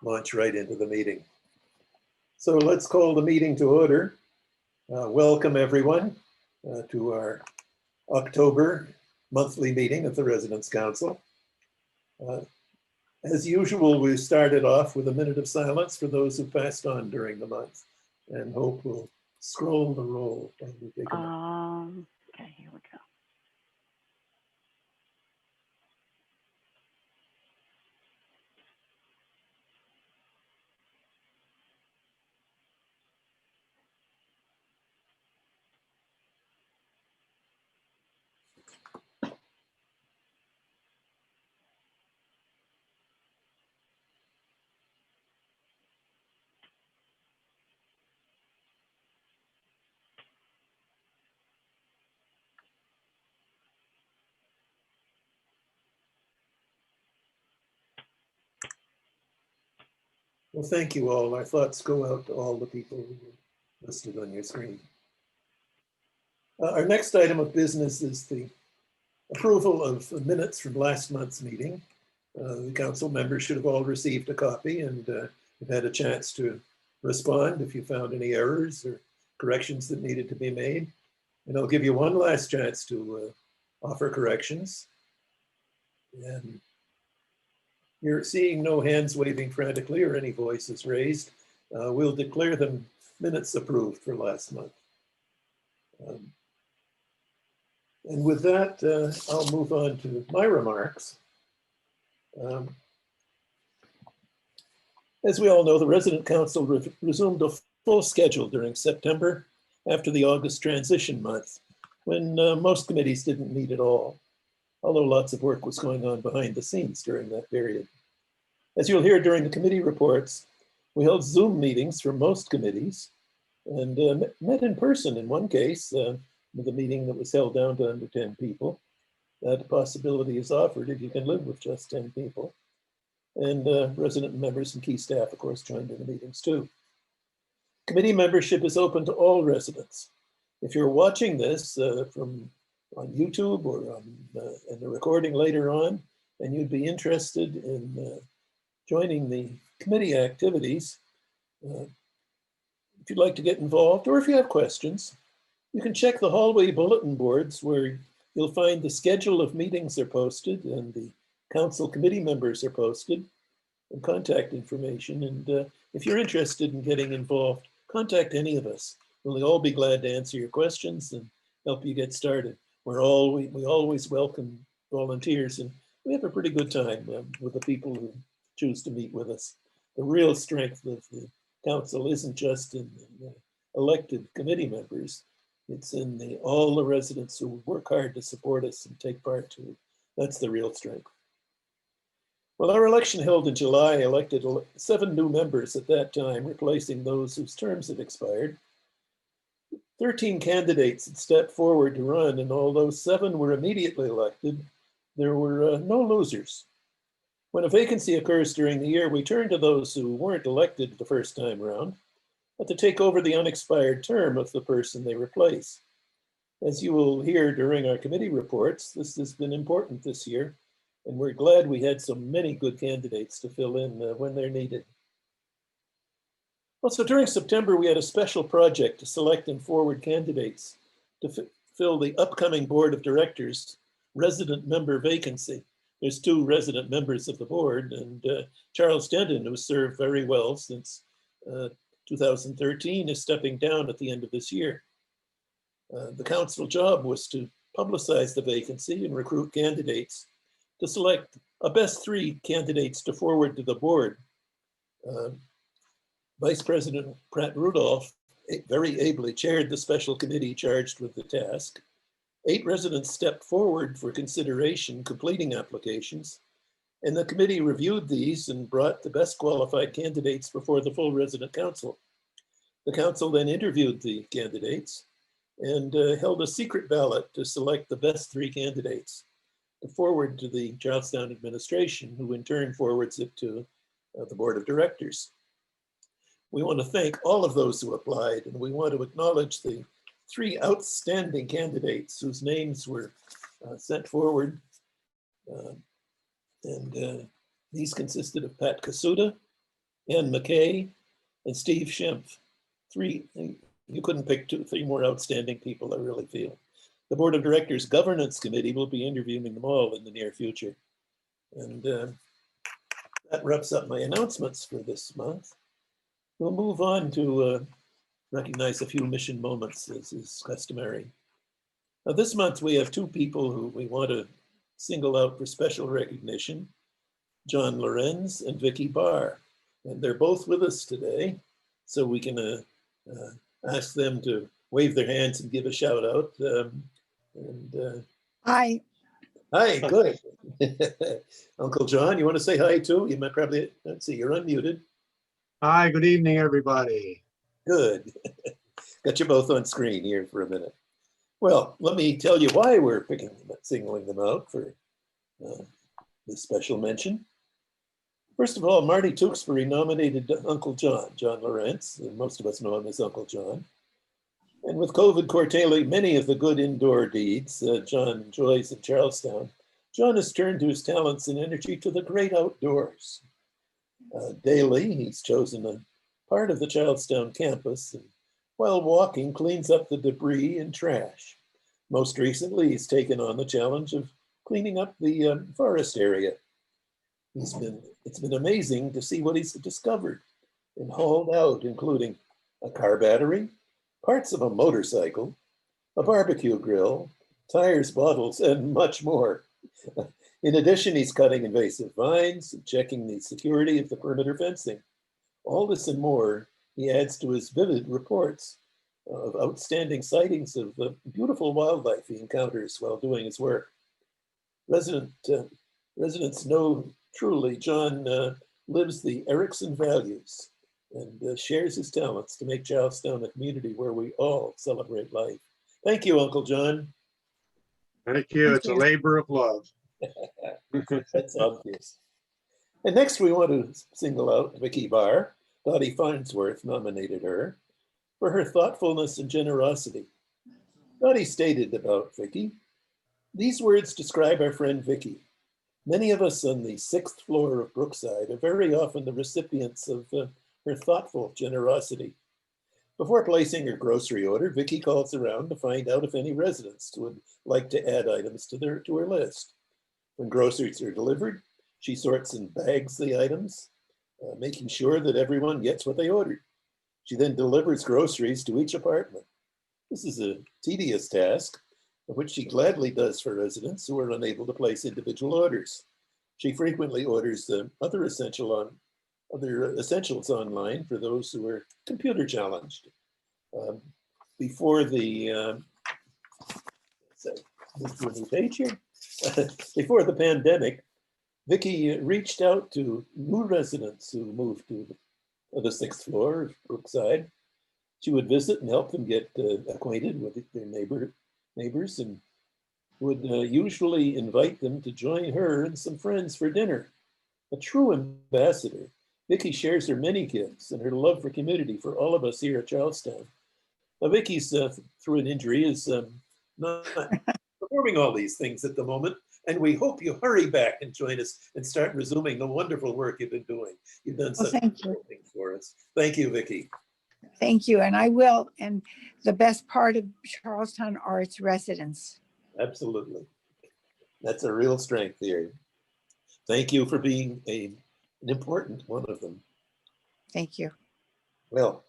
launch right into the meeting. So let's call the meeting to order. Welcome everyone to our October monthly meeting of the Residents Council. As usual, we started off with a minute of silence for those who passed on during the month, and hope will scroll the roll. Okay, here we go. Well, thank you all. Our thoughts go out to all the people who were listed on your screen. Our next item of business is the approval of minutes from last month's meeting. The council members should have all received a copy, and you've had a chance to respond if you found any errors or corrections that needed to be made. And I'll give you one last chance to offer corrections. And you're seeing no hands waving frantically or any voices raised. We'll declare them minutes approved for last month. And with that, I'll move on to my remarks. As we all know, the Resident Council resumed a full schedule during September after the August transition month, when most committees didn't meet at all, although lots of work was going on behind the scenes during that period. As you'll hear during the committee reports, we held Zoom meetings for most committees and met in person in one case, with a meeting that was held down to under 10 people. That possibility is offered if you can live with just 10 people. And resident members and key staff, of course, joined in the meetings too. Committee membership is open to all residents. If you're watching this from on YouTube or in the recording later on, and you'd be interested in joining the committee activities, if you'd like to get involved, or if you have questions, you can check the hallway bulletin boards where you'll find the schedule of meetings are posted and the council committee members are posted and contact information. And if you're interested in getting involved, contact any of us. We'll all be glad to answer your questions and help you get started. We always welcome volunteers, and we have a pretty good time with the people who choose to meet with us. The real strength of the council isn't just in the elected committee members, it's in all the residents who work hard to support us and take part too. That's the real strength. Well, our election held in July elected 7 new members at that time, replacing those whose terms had expired. 13 candidates had stepped forward to run, and although 7 were immediately elected, there were no losers. When a vacancy occurs during the year, we turn to those who weren't elected the first time around, but to take over the unexpired term of the person they replace. As you will hear during our committee reports, this has been important this year, and we're glad we had so many good candidates to fill in when they're needed. Also, during September, we had a special project to select and forward candidates to fill the upcoming board of directors resident member vacancy. There's 2 resident members of the board, and Charles Denton, who served very well since 2013, is stepping down at the end of this year. The council job was to publicize the vacancy and recruit candidates to select a best 3 candidates to forward to the board. Vice President Pratt Rudolph very ably chaired the special committee charged with the task. 8 residents stepped forward for consideration, completing applications, and the committee reviewed these and brought the best qualified candidates before the full resident council. The council then interviewed the candidates and held a secret ballot to select the best 3 candidates to forward to the Charlestown administration, who in turn forwards it to the board of directors. We want to thank all of those who applied, and we want to acknowledge the 3 outstanding candidates whose names were sent forward. These consisted of Pat Kasuda, Ann McKay, and Steve Schimpf. You couldn't pick three more outstanding people, I really feel. The Board of Directors Governance Committee will be interviewing them all in the near future. And that wraps up my announcements for this month. We'll move on to recognize a few mission moments, as is customary. Now, this month we have two people who we want to single out for special recognition, John Lorenz and Vicky Barr. And they're both with us today, so we can ask them to wave their hands and give a shout out. Hi. Hi, good. Uncle John, you want to say hi too? You might probably, let's see, you're unmuted. Hi, good evening, everybody. Good. Got you both on screen here for a minute. Well, let me tell you why we're singling them out for this special mention. First of all, Marty Tewksbury nominated Uncle John, John Lawrence, and most of us know him as Uncle John. And with COVID curtailing many of the good indoor deeds John enjoys in Charlestown, John has turned to his talents and energy to the great outdoors. Daily, he's chosen a part of the Charlestown campus and while walking, cleans up the debris and trash. Most recently, he's taken on the challenge of cleaning up the forest area. It's been amazing to see what he's discovered and hauled out, including a car battery, parts of a motorcycle, a barbecue grill, tires, bottles, and much more. In addition, he's cutting invasive vines and checking the security of the perimeter fencing. All this and more he adds to his vivid reports of outstanding sightings of the beautiful wildlife he encounters while doing his work. Residents know truly John lives the Erickson values and shares his talents to make Charlestown a community where we all celebrate life. Thank you, Uncle John. Thank you. It's a labor of love. That's obvious. And next we want to single out Vicky Barr. Dottie Farnsworth nominated her for her thoughtfulness and generosity. Dottie stated about Vicky, "These words describe our friend Vicky. Many of us on the 6th floor of Brookside are very often the recipients of her thoughtful generosity. Before placing her grocery order, Vicky calls around to find out if any residents would like to add items to her list. When groceries are delivered, she sorts and bags the items, making sure that everyone gets what they ordered. She then delivers groceries to each apartment. This is a tedious task, which she gladly does for residents who are unable to place individual orders. She frequently orders other essentials online for those who are computer challenged. Before the before the pandemic, Vicky reached out to new residents who moved to the 6th floor of Brookside. She would visit and help them get acquainted with their neighbors and would usually invite them to join her and some friends for dinner. A true ambassador, Vicky shares her many gifts and her love for community for all of us here at Charlestown. Now, Vicky's, through an injury, is not performing all these things at the moment, and we hope you hurry back and join us and start resuming the wonderful work you've been doing. You've done such wonderful things for us. Thank you, Vicky. Thank you, and I will. And the best part of Charlestown are its residents. Absolutely. That's a real strength here. Thank you for being an important one of them. Thank you. Well,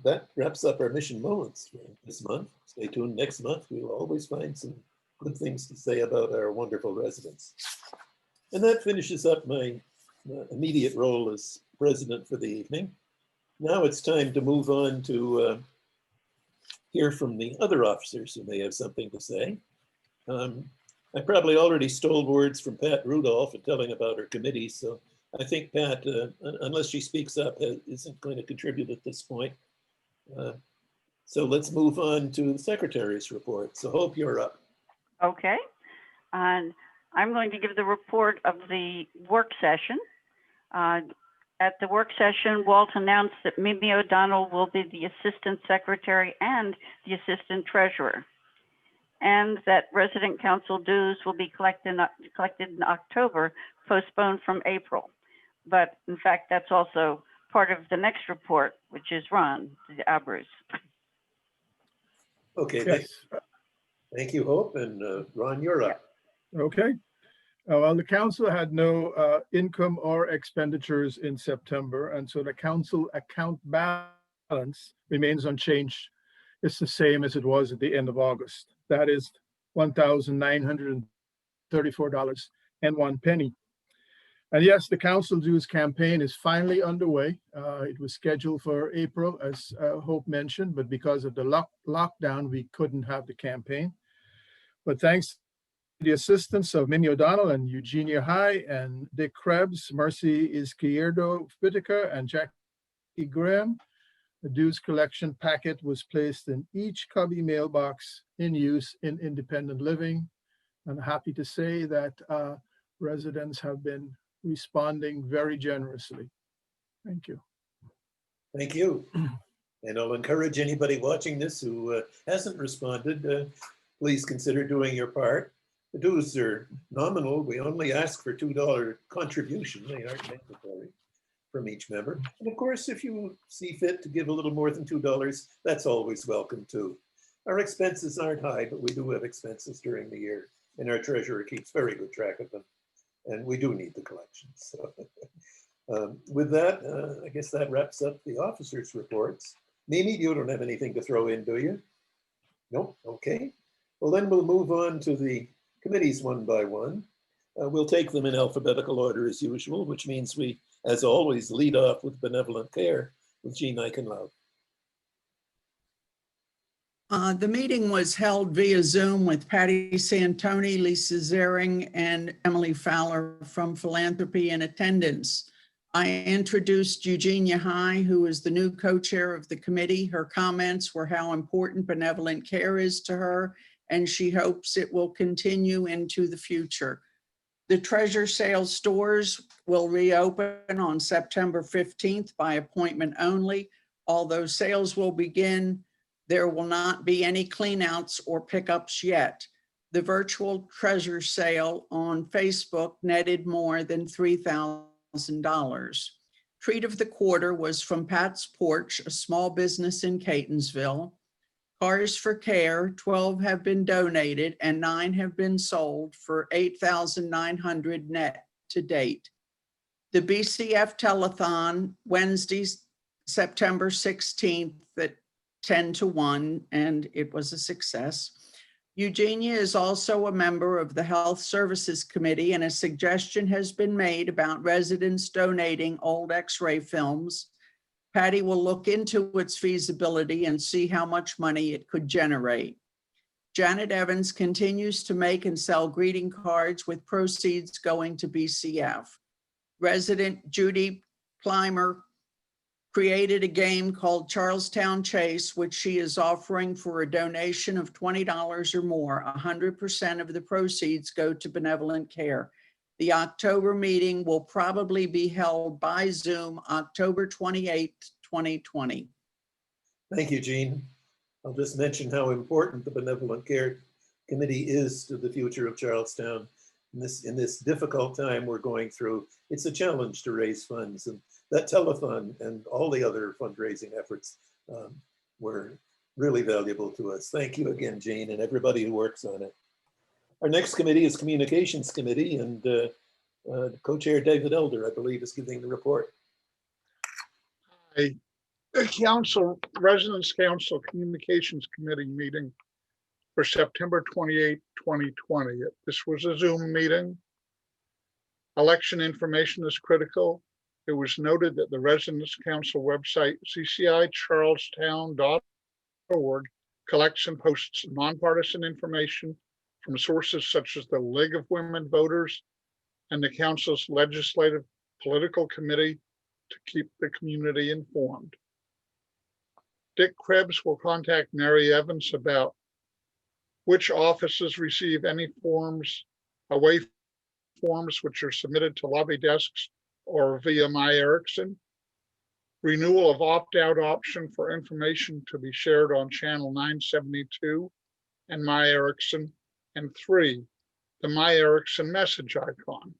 that wraps up our mission moments for this month. Stay tuned next month. We'll always find some good things to say about our wonderful residents. And that finishes up my immediate role as president for the evening. Now it's time to move on to hear from the other officers who may have something to say. I probably already stole words from Pat Rudolph in telling about her committee, so I think Pat, unless she speaks up, isn't going to contribute at this point. So let's move on to the Secretary's report. So Hope, you're up. Okay. And I'm going to give the report of the work session. At the work session, Walt announced that Mimi O'Donnell will be the Assistant Secretary and the Assistant Treasurer, and that resident council dues will be collected in October, postponed from April. But in fact, that's also part of the next report, which is Ron, Bruce. Okay, Yes, thank you, Hope, and Ron, you're up. okay. Well, the council had no income or expenditures in September, and so the council account balance remains unchanged. It's the same as it was at the end of August. That is $1,934.01. And yes, the council dues campaign is finally underway. It was scheduled for April, as Hope mentioned, but because of the lockdown, we couldn't have the campaign. But thanks to the assistance of Mimi O'Donnell and Eugenia High and Dick Krebs, Mercy Izquierdo Whitaker, and Jackie Graham, the dues collection packet was placed in each Cubby mailbox in use in independent living. I'm happy to say that residents have been responding very generously. Thank you. Thank you. And I'll encourage anybody watching this who hasn't responded, please consider doing your part. The dues are nominal. We only ask for $2 contribution. They aren't mandatory from each member. And of course, if you see fit to give a little more than $2, that's always welcome too. Our expenses aren't high, but we do have expenses during the year, and our treasurer keeps very good track of them. And we do need the collections. So with that, I guess that wraps up the officers' reports. Mimi, you don't have anything to throw in, do you? Nope, okay. Well, then we'll move on to the committees one by one. We'll take them in alphabetical order as usual, which means we, as always, lead off with benevolent care with Jean Eichenlaub. The meeting was held via Zoom with Patty Santoni, Lisa Zering, and Emily Fowler from Philanthropy in attendance. I introduced Eugenia High, who is the new co-chair of the committee. Her comments were how important benevolent care is to her, and she hopes it will continue into the future. The treasure sale stores will reopen on September 15th by appointment only. Although sales will begin, there will not be any cleanouts or pickups yet. The virtual treasure sale on Facebook netted more than $3,000. Treat of the quarter was from Pat's Porch, a small business in Catonsville. Cars for Care, 12 have been donated and 9 have been sold for $8,900 net to date. The BCF Telethon, Wednesday, September 16th at 10 to 1, and it was a success. Eugenia is also a member of the Health Services Committee, and a suggestion has been made about residents donating old X-ray films. Patty will look into its feasibility and see how much money it could generate. Janet Evans continues to make and sell greeting cards with proceeds going to BCF. Resident Judy Plimer created a game called Charlestown Chase, which she is offering for a donation of $20 or more. 100% of the proceeds go to benevolent care. The October meeting will probably be held by Zoom, October 28th, 2020. Thank you, Jean. I'll just mention how important the Benevolent Care Committee is to the future of Charlestown. In this difficult time we're going through, it's a challenge to raise funds, and that telethon and all the other fundraising efforts were really valuable to us. Thank you again, Jean, and everybody who works on it. Our next committee is Communications Committee, and co-chair David Elder, I believe, is giving the report. The Council, Residents Council Communications Committee meeting for September 28, 2020. This was a Zoom meeting. Election information is critical. It was noted that the Residents Council website, ccicharlestown.org, collects and posts nonpartisan information from sources such as the League of Women Voters and the Council's Legislative Political Committee to keep the community informed. Dick Krebs will contact Mary Evans about which offices receive any forms, away forms which are submitted to lobby desks or via My Erickson. Renewal of opt-out option for information to be shared on channel 972 and My Erickson. And 3, the My Erickson message icon.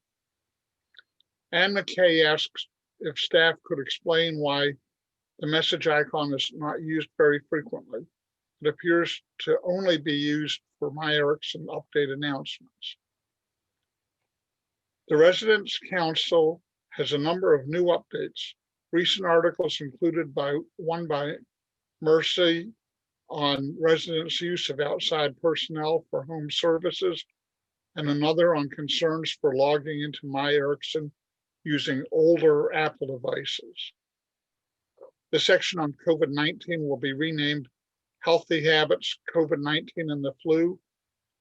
Ann McKay asks if staff could explain why the message icon is not used very frequently. It appears to only be used for My Erickson update announcements. The Residents Council has a number of new updates. Recent articles included one by Mercy on residents' use of outside personnel for home services, and another on concerns for logging into My Erickson using older Apple devices. The section on COVID-19 will be renamed Healthy Habits, COVID-19 and the Flu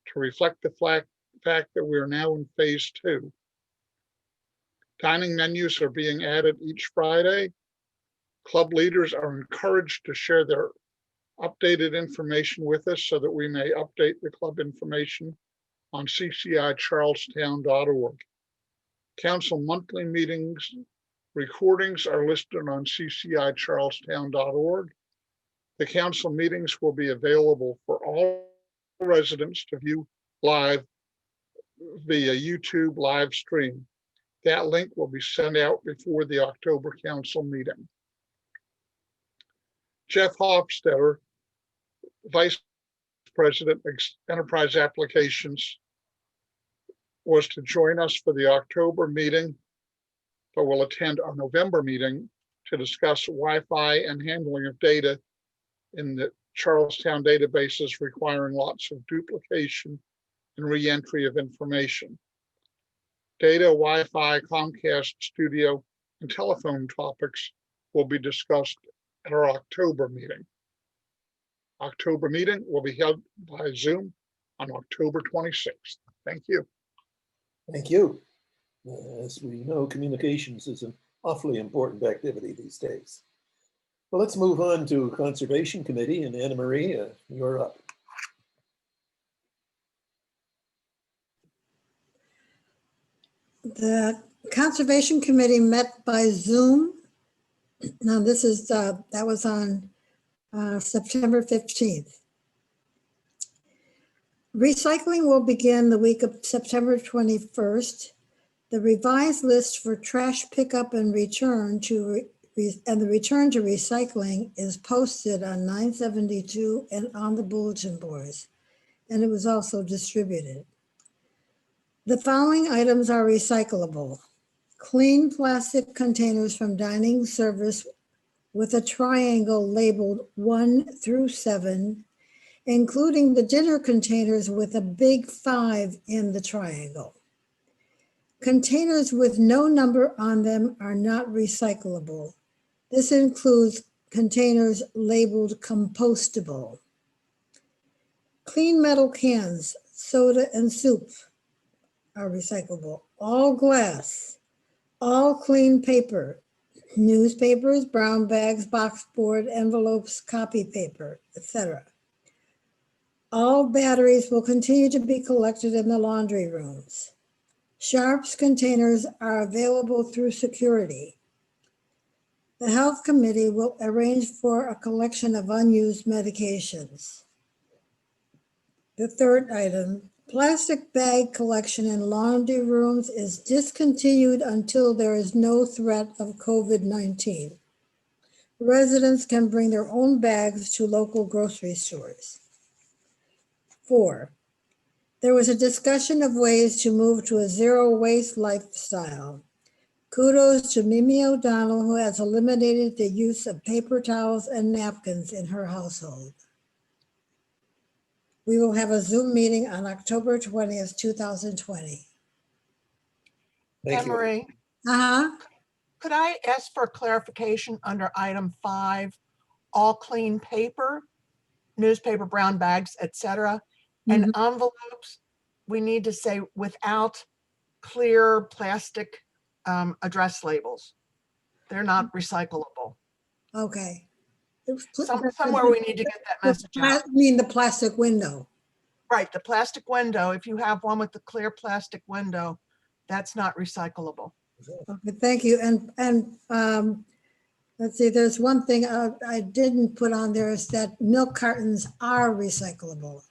to reflect the fact that we are now in phase 2. Dining menus are being added each Friday. Club leaders are encouraged to share their updated information with us so that we may update the club information on ccicharlestown.org. Council monthly meetings recordings are listed on ccicharlestown.org. The council meetings will be available for all residents to view live via YouTube live stream. That link will be sent out before the October council meeting. Jeff Hofstetter, Vice President, Enterprise Applications, was to join us for the October meeting, but will attend our November meeting to discuss Wi-Fi and handling of data in the Charlestown databases requiring lots of duplication and re-entry of information. Data, Wi-Fi, Comcast Studio, and telephone topics will be discussed at our October meeting. October meeting will be held by Zoom on October 26th. Thank you. Thank you. As we know, communications is an awfully important activity these days. Well, let's move on to Conservation Committee, and Anna Marie, you're up. The Conservation Committee met by Zoom. Now this is, that was on September 15th. Recycling will begin the week of September 21st. The revised list for trash pickup and return to the return to recycling is posted on 972 and on the bulletin boards, and it was also distributed. The following items are recyclable: clean plastic containers from dining service with a triangle labeled 1 through 7, including the dinner containers with a big 5 in the triangle. Containers with no number on them are not recyclable. This includes containers labeled compostable. Clean metal cans, soda and soup are recyclable. All glass, all clean paper, newspapers, brown bags, boxboard, envelopes, copy paper, etc. All batteries will continue to be collected in the laundry rooms. Sharps containers are available through security. The Health Committee will arrange for a collection of unused medications. The third item, plastic bag collection in laundry rooms is discontinued until there is no threat of COVID-19. Residents can bring their own bags to local grocery stores. 4, there was a discussion of ways to move to a zero waste lifestyle. Kudos to Mimi O'Donnell, who has eliminated the use of paper towels and napkins in her household. We will have a Zoom meeting on October 20th, 2020. Thank you. Anne-Marie, could I ask for clarification under item 5, all clean paper, newspaper, brown bags, etc., and envelopes? We need to say without clear plastic address labels. They're not recyclable. Okay. Somewhere we need to get that message out. I mean the plastic window. Right, the plastic window, if you have one with the clear plastic window, that's not recyclable. Okay, thank you. And let's see, there's one thing I didn't put on there is that milk cartons are recyclable.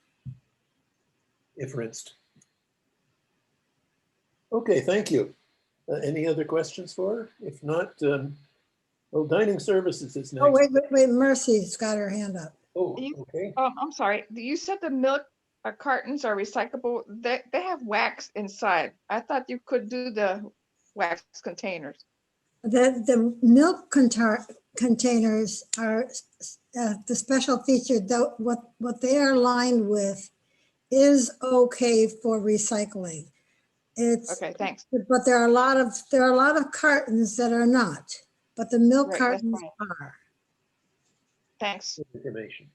If rinsed. Okay, thank you. Any other questions for her? If not, well, dining services is Oh, next. wait, Mercy's got her hand up. Oh, You- okay. I'm sorry, you said the milk cartons are recyclable. They have wax inside. I thought you could do the wax containers. The milk containers are the special feature, though, what they are lined with is okay for recycling. It's, Okay, thanks. but there are a lot of cartons that are not, but the milk Right, that's cartons fine. are. Thanks. Information.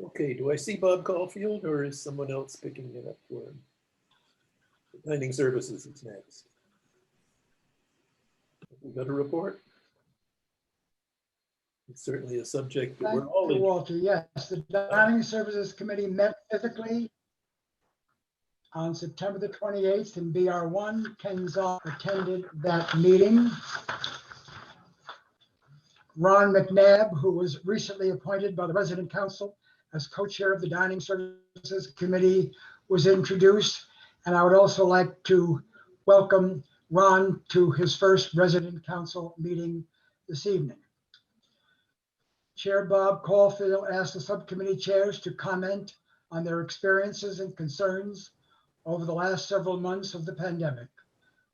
Okay, do I see Bob Caulfield or is someone else picking it up for him? Dining services is next. We got a report? It's certainly a subject that Thank we're all you, in. Walter. Yes, the Dining Services Committee met physically on September the 28th in BR1. Ken Zahn attended that meeting. Ron McNabb, who was recently appointed by the Resident Council as co-chair of the Dining Services Committee, was introduced. And I would also like to welcome Ron to his first Resident Council meeting this evening. Chair Bob Caulfield asked the subcommittee chairs to comment on their experiences and concerns over the last several months of the pandemic.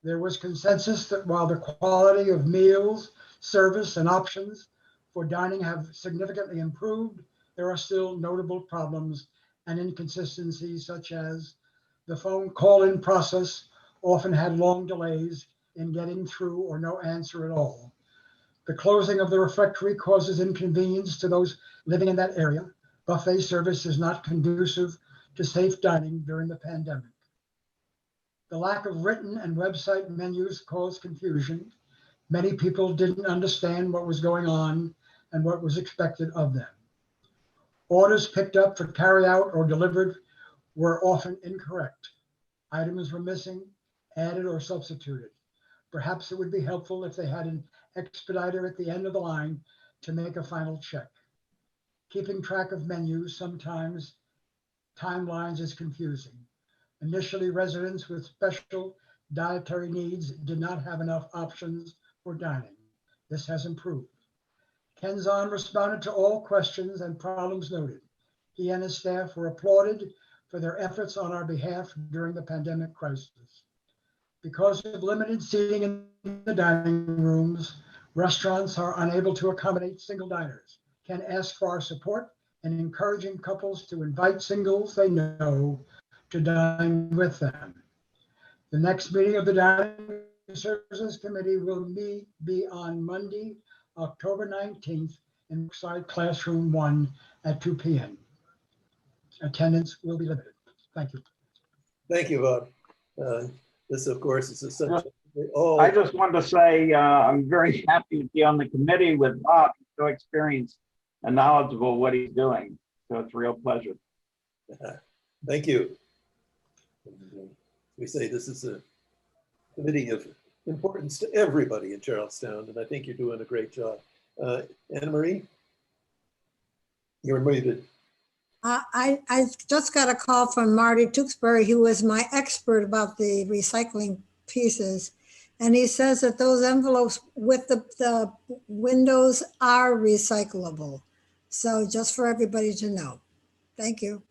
There was consensus that while the quality of meals, service, and options for dining have significantly improved, there are still notable problems and inconsistencies, such as the phone call-in process often had long delays in getting through or no answer at all. The closing of the refectory causes inconvenience to those living in that area. Buffet service is not conducive to safe dining during the pandemic. The lack of written and website menus caused confusion. Many people didn't understand what was going on and what was expected of them. Orders picked up for carryout or delivered were often incorrect. Items were missing, added, or substituted. Perhaps it would be helpful if they had an expediter at the end of the line to make a final check. Keeping track of menus, sometimes timelines, is confusing. Initially, residents with special dietary needs did not have enough options for dining. This has improved. Ken Zahn responded to all questions and problems noted. He and his staff were applauded for their efforts on our behalf during the pandemic crisis. Because of limited seating in the dining rooms, restaurants are unable to accommodate single diners. Ken asked for our support in encouraging couples to invite singles they know to dine with them. The next meeting of the Dining Services Committee will be on Monday, October 19th in Brookside Classroom 1 at 2 p.m. Attendance will be limited. Thank you. Thank you, Bob. This, of course, is a subject we all. I just wanted to say I'm very happy to be on the committee with Bob. He's so experienced and knowledgeable of what he's doing. So it's a real pleasure. Thank you. We say this is a committee of importance to everybody in Charlestown, and I think you're doing a great job. Anna Marie, you're muted. I just got a call from Marty Tewksbury, who was my expert about the recycling pieces. And he says that those envelopes with the windows are recyclable. So just for everybody to know. Thank you.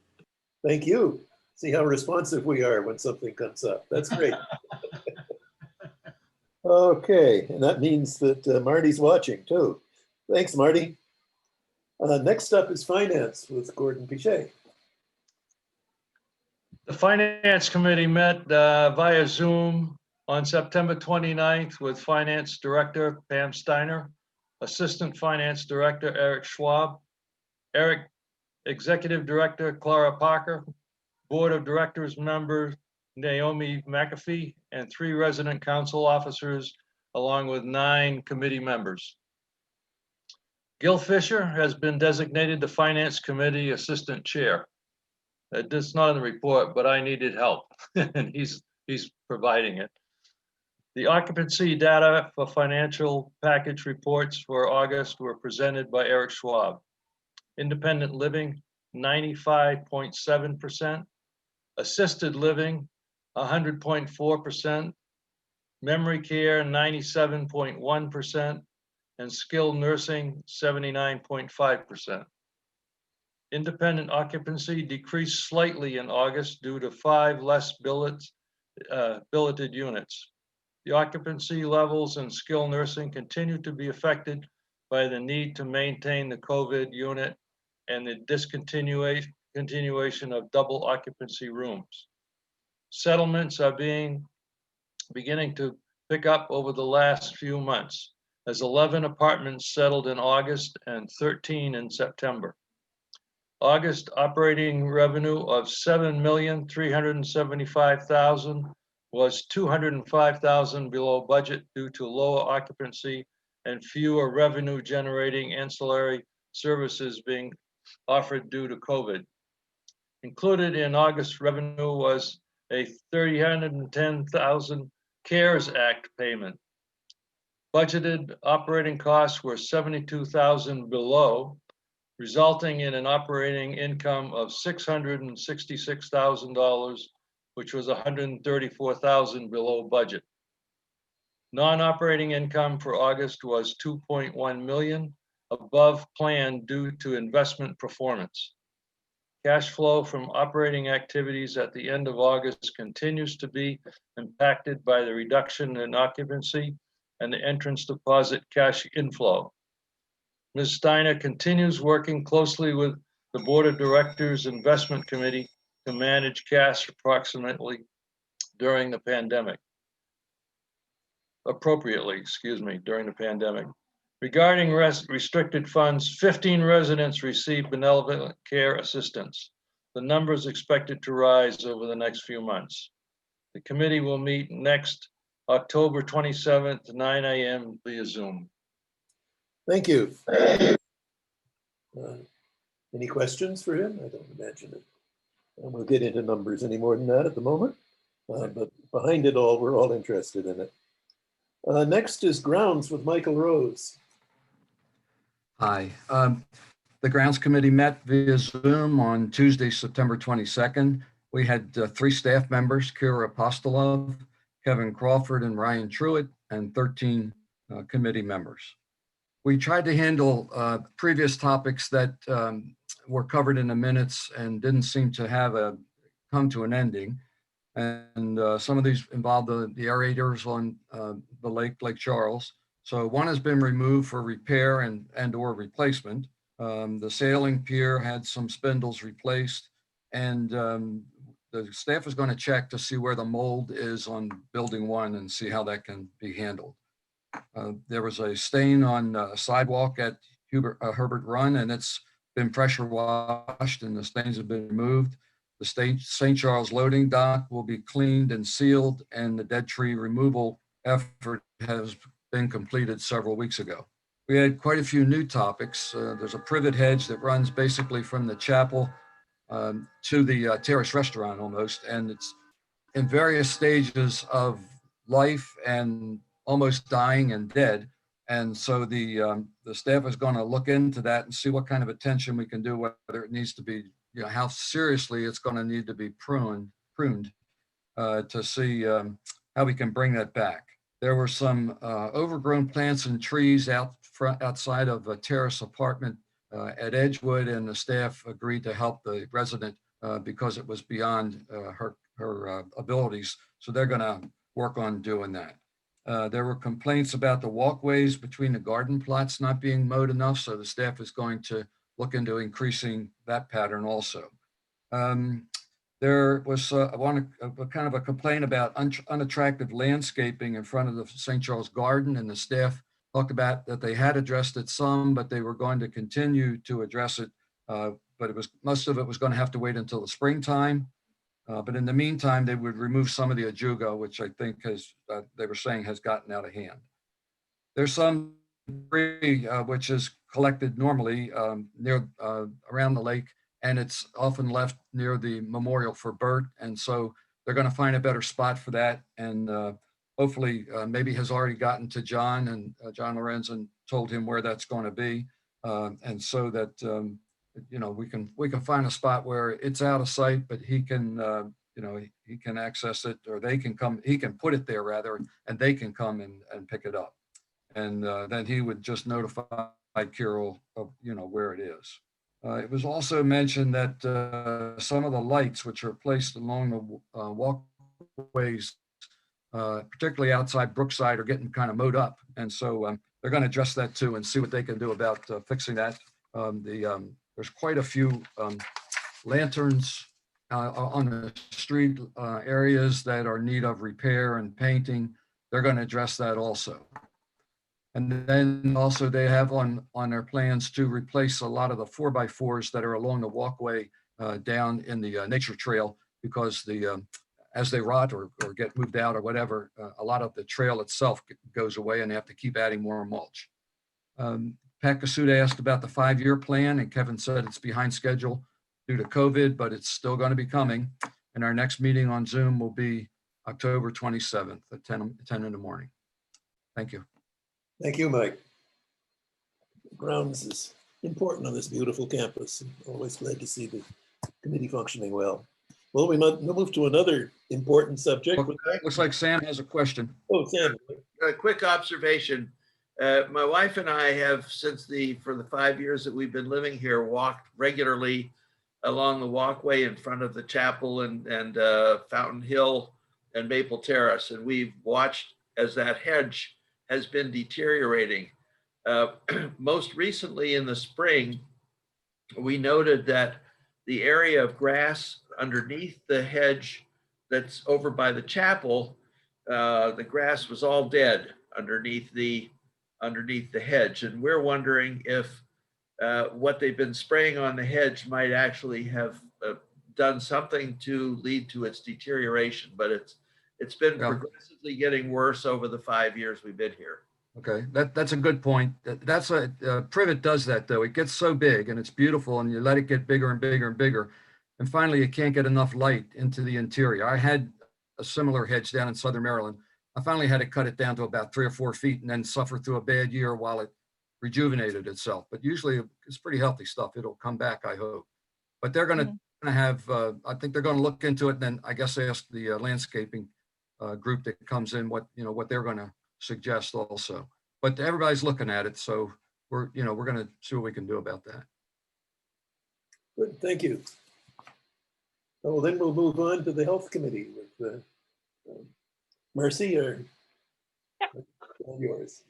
Thank you. See how responsive we are when something comes up. That's great. Okay, and that means that Marty's watching too. Thanks, Marty. Next up is finance with Gordon Pichet. The Finance Committee met via Zoom on September 29th with Finance Director Pam Steiner, Assistant Finance Director Eric Schwab, Executive Director Clara Parker, Board of Directors member Naomi McAfee, and 3 resident council officers, along with 9 committee members. Gil Fisher has been designated the Finance Committee Assistant Chair. It's not in the report, but I needed help, and he's providing it. The occupancy data for financial package reports for August were presented by Eric Schwab. Independent living, 95.7%. Assisted living, 100.4%, memory care 97.1%, and skilled nursing 79.5%. Independent occupancy decreased slightly in August due to 5 less billeted units. The occupancy levels in skilled nursing continue to be affected by the need to maintain the COVID unit and the continuation of double occupancy rooms. Settlements are beginning to pick up over the last few months, as 11 apartments settled in August and 13 in September. August operating revenue of $7,375,000 was $205,000 below budget due to lower occupancy and fewer revenue generating ancillary services being offered due to COVID. Included in August revenue was a $310,000 CARES Act payment. Budgeted operating costs were $72,000 below, resulting in an operating income of $666,000, which was $134,000 below budget. Non-operating income for August was $2.1 million, above plan due to investment performance. Cash flow from operating activities at the end of August continues to be impacted by the reduction in occupancy and the entrance deposit cash inflow. Ms. Steiner continues working closely with the Board of Directors Investment Committee to manage cash appropriately during the pandemic. Regarding restricted funds, 15 residents received benevolent care assistance. The number is expected to rise over the next few months. The committee will meet next October 27th, 9 a.m. via Zoom. Thank you. Any questions for him? I don't imagine it. And we'll get into numbers any more than that at the moment. But behind it all, we're all interested in it. Next is grounds with Michael Rose. Hi. The Grounds Committee met via Zoom on Tuesday, September 22nd. We had 3 staff members, Kira Apostolov, Kevin Crawford, and Ryan Truitt, and 13 committee members. We tried to handle previous topics that were covered in the minutes and didn't seem to have come to an ending. And some of these involved the aerators on the Lake Charles. So one has been removed for repair and or replacement. The sailing pier had some spindles replaced, and the staff is going to check to see where the mold is on building 1 and see how that can be handled. There was a stain on a sidewalk at Herbert Run, and it's been pressure washed and the stains have been removed. The St. Charles loading dock will be cleaned and sealed, and the dead tree removal effort has been completed several weeks ago. We had quite a few new topics. There's a privet hedge that runs basically from the chapel to the terrace restaurant almost, and it's in various stages of life and almost dying and dead. And so the staff is going to look into that and see what kind of attention we can do, whether it needs to be, how seriously it's going to need to be pruned to see how we can bring that back. There were some overgrown plants and trees outside of a terrace apartment at Edgewood, and the staff agreed to help the resident because it was beyond her abilities. So they're going to work on doing that. There were complaints about the walkways between the garden plots not being mowed enough, so the staff is going to look into increasing that pattern also. There was kind of a complaint about unattractive landscaping in front of the St. Charles Garden, and the staff talked about that they had addressed it some, but they were going to continue to address it. But most of it was going to have to wait until the springtime. But in the meantime, they would remove some of the ajuga, which I think they were saying has gotten out of hand. There's some debris which is collected normally near around the lake, and it's often left near the memorial for Bert. And so they're going to find a better spot for that. And hopefully maybe has already gotten to John and John Lorenz and told him where that's going to be. And so that, we can find a spot where it's out of sight, but he can he can access it, or they can come, he can put it there rather, and they can come and pick it up. And then he would just notify Carol of, where it is. It was also mentioned that some of the lights which are placed along the walkways, particularly outside Brookside, are getting kind of mowed up. And so they're going to address that too and see what they can do about fixing that. There's quite a few lanterns on the street areas that are in need of repair and painting. They're going to address that also. And then also they have on their plans to replace a lot of the 4x4s that are along the walkway down in the nature trail, because as they rot or get moved out or whatever, a lot of the trail itself goes away and they have to keep adding more mulch. Pat Kasuda asked about the 5-year plan, and Kevin said it's behind schedule due to COVID, but it's still going to be coming. And our next meeting on Zoom will be October 27th at 10 in the morning. Thank you. Thank you, Mike. Grounds is important on this beautiful campus. Always glad to see the committee functioning well. Well, we might move to another important subject. Looks like Sam has a question. Oh, Sam. A quick observation. My wife and I have, for the 5 years that we've been living here, walked regularly along the walkway in front of the chapel and Fountain Hill and Maple Terrace. And we've watched as that hedge has been deteriorating. Most recently in the spring, we noted that the area of grass underneath the hedge that's over by the chapel, the grass was all dead underneath the hedge. And we're wondering if what they've been spraying on the hedge might actually have done something to lead to its deterioration, but it's been progressively getting worse over the 5 years we've been here. Okay, that's a good point. That's privet does that though. It gets so big and it's beautiful, and you let it get bigger and bigger and bigger, and finally you can't get enough light into the interior. I had a similar hedge down in Southern Maryland. I finally had to cut it down to about 3 or 4 feet and then suffer through a bad year while it rejuvenated itself. But usually it's pretty healthy stuff. It'll come back, I hope. But they're going to have, I think they're going to look into it, and then I guess ask the landscaping group that comes in what they're going to suggest also. But everybody's looking at it, so we're going to see what we can do about that. Good, thank you. Oh, then we'll move on to the Health Committee with Mercy, or yours.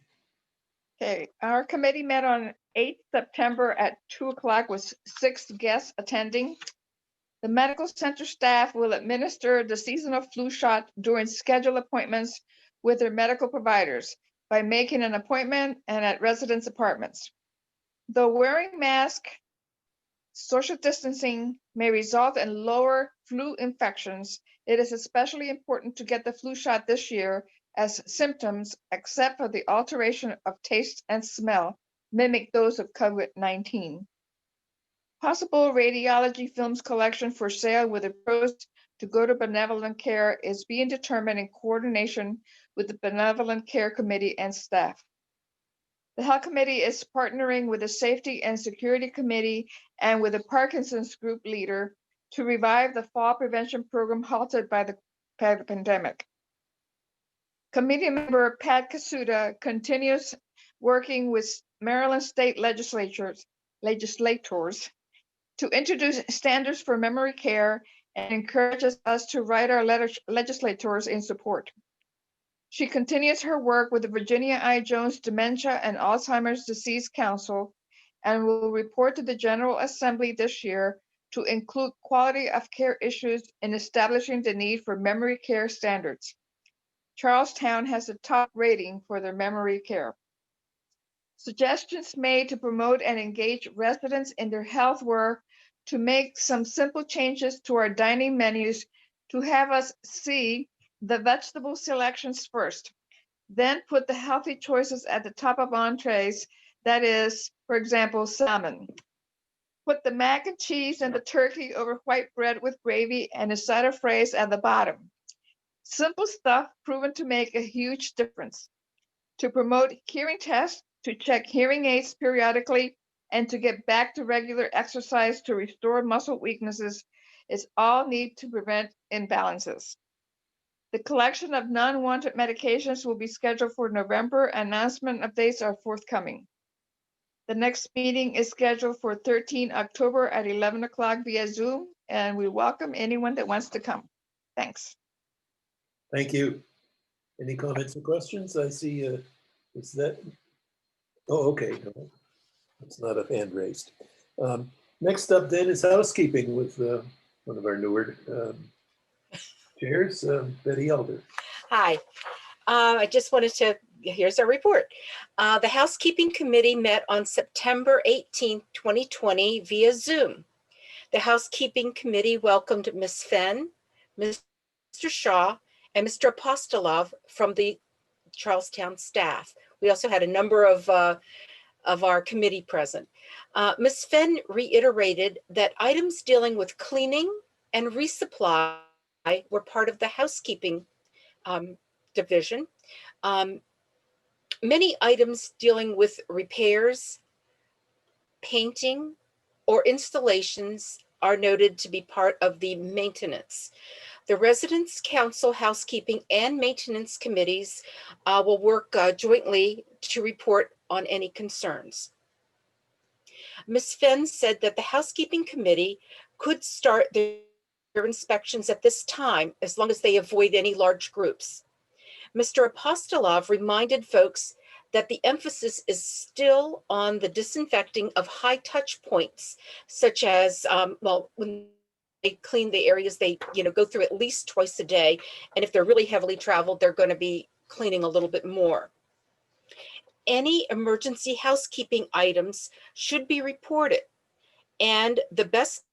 Okay, our committee met on 8th September at 2 o'clock with 6 guests attending. The medical center staff will administer the seasonal flu shot during scheduled appointments with their medical providers by making an appointment and at residents' apartments. Though wearing masks, social distancing may result in lower flu infections, it is especially important to get the flu shot this year, as symptoms, except for the alteration of taste and smell, mimic those of COVID-19. Possible radiology films collection for sale with a proceeds to go to benevolent care is being determined in coordination with the benevolent care committee and staff. The Health Committee is partnering with the Safety and Security Committee and with the Parkinson's Group leader to revive the fall prevention program halted by the pandemic. Committee member Pat Kasuda continues working with Maryland state legislators to introduce standards for memory care and encourages us to write our legislators in support. She continues her work with the Virginia I. Jones Dementia and Alzheimer's Disease Council and will report to the General Assembly this year to include quality of care issues in establishing the need for memory care standards. Charlestown has the top rating for their memory care. Suggestions made to promote and engage residents in their health were to make some simple changes to our dining menus to have us see the vegetable selections first, then put the healthy choices at the top of entrees, that is, for example, salmon. Put the mac and cheese and the turkey over white bread with gravy and a side of fries at the bottom. Simple stuff proven to make a huge difference. To promote hearing tests, to check hearing aids periodically, and to get back to regular exercise to restore muscle weaknesses is all need to prevent imbalances. The collection of non-wanted medications will be scheduled for November. Announcement updates are forthcoming. The next meeting is scheduled for 13 October at 11 o'clock via Zoom, and we welcome anyone that wants to come. Thanks. Thank you. Any comments or questions? I see, is that, oh, okay, no, it's not a hand raised. Next up then is housekeeping with one of our newer chairs, Betty Elder. Hi, I just wanted to, here's our report. The Housekeeping Committee met on September 18th, 2020 via Zoom. The Housekeeping Committee welcomed Ms. Fenn, Mr. Shaw, and Mr. Apostolov from the Charlestown staff. We also had a number of our committee present. Ms. Fenn reiterated that items dealing with cleaning and resupply were part of the housekeeping division. Many items dealing with repairs, painting, or installations are noted to be part of the maintenance. The Residents Council Housekeeping and Maintenance Committees will work jointly to report on any concerns. Ms. Fenn said that the Housekeeping Committee could start their inspections at this time as long as they avoid any large groups. Mr. Apostolov reminded folks that the emphasis is still on the disinfecting of high touch points, such as, well, when they clean the areas, they go through at least twice a day. And if they're really heavily traveled, they're going to be cleaning a little bit more. Any emergency housekeeping items should be reported. And the best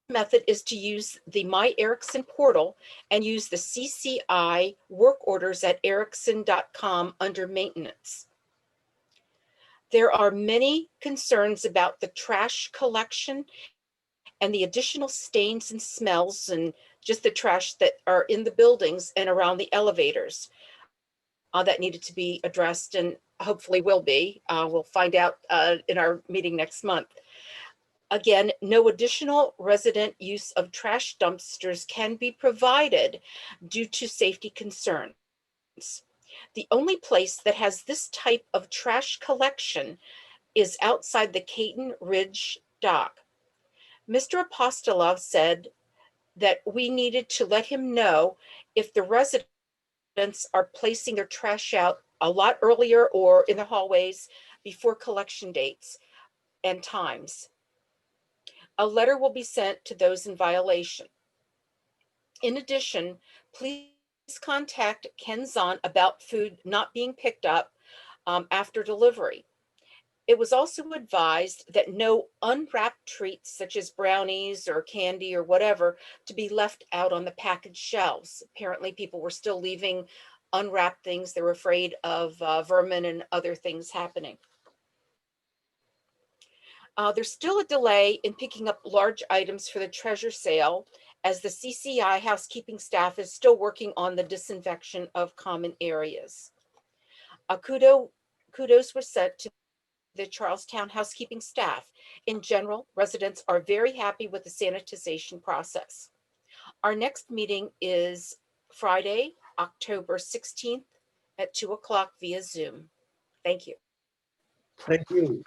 method is to use the My Erickson portal and use the CCI work orders at erickson.com under maintenance. There are many concerns about the trash collection and the additional stains and smells and just the trash that are in the buildings and around the elevators that needed to be addressed and hopefully will be. We'll find out in our meeting next month. Again, no additional resident use of trash dumpsters can be provided due to safety concerns. The only place that has this type of trash collection is outside the Caton Ridge dock. Mr. Apostolov said that we needed to let him know if the residents are placing their trash out a lot earlier or in the hallways before collection dates and times. A letter will be sent to those in violation. In addition, please contact Ken Zahn about food not being picked up after delivery. It was also advised that no unwrapped treats such as brownies or candy or whatever to be left out on the packaged shelves. Apparently people were still leaving unwrapped things. They were afraid of vermin and other things happening. There's still a delay in picking up large items for the treasure sale as the CCI housekeeping staff is still working on the disinfection of common areas. Kudos were sent to the Charlestown housekeeping staff. In general, residents are very happy with the sanitization process. Our next meeting is Friday, October 16th at 2 o'clock via Zoom. Thank you. Thank you.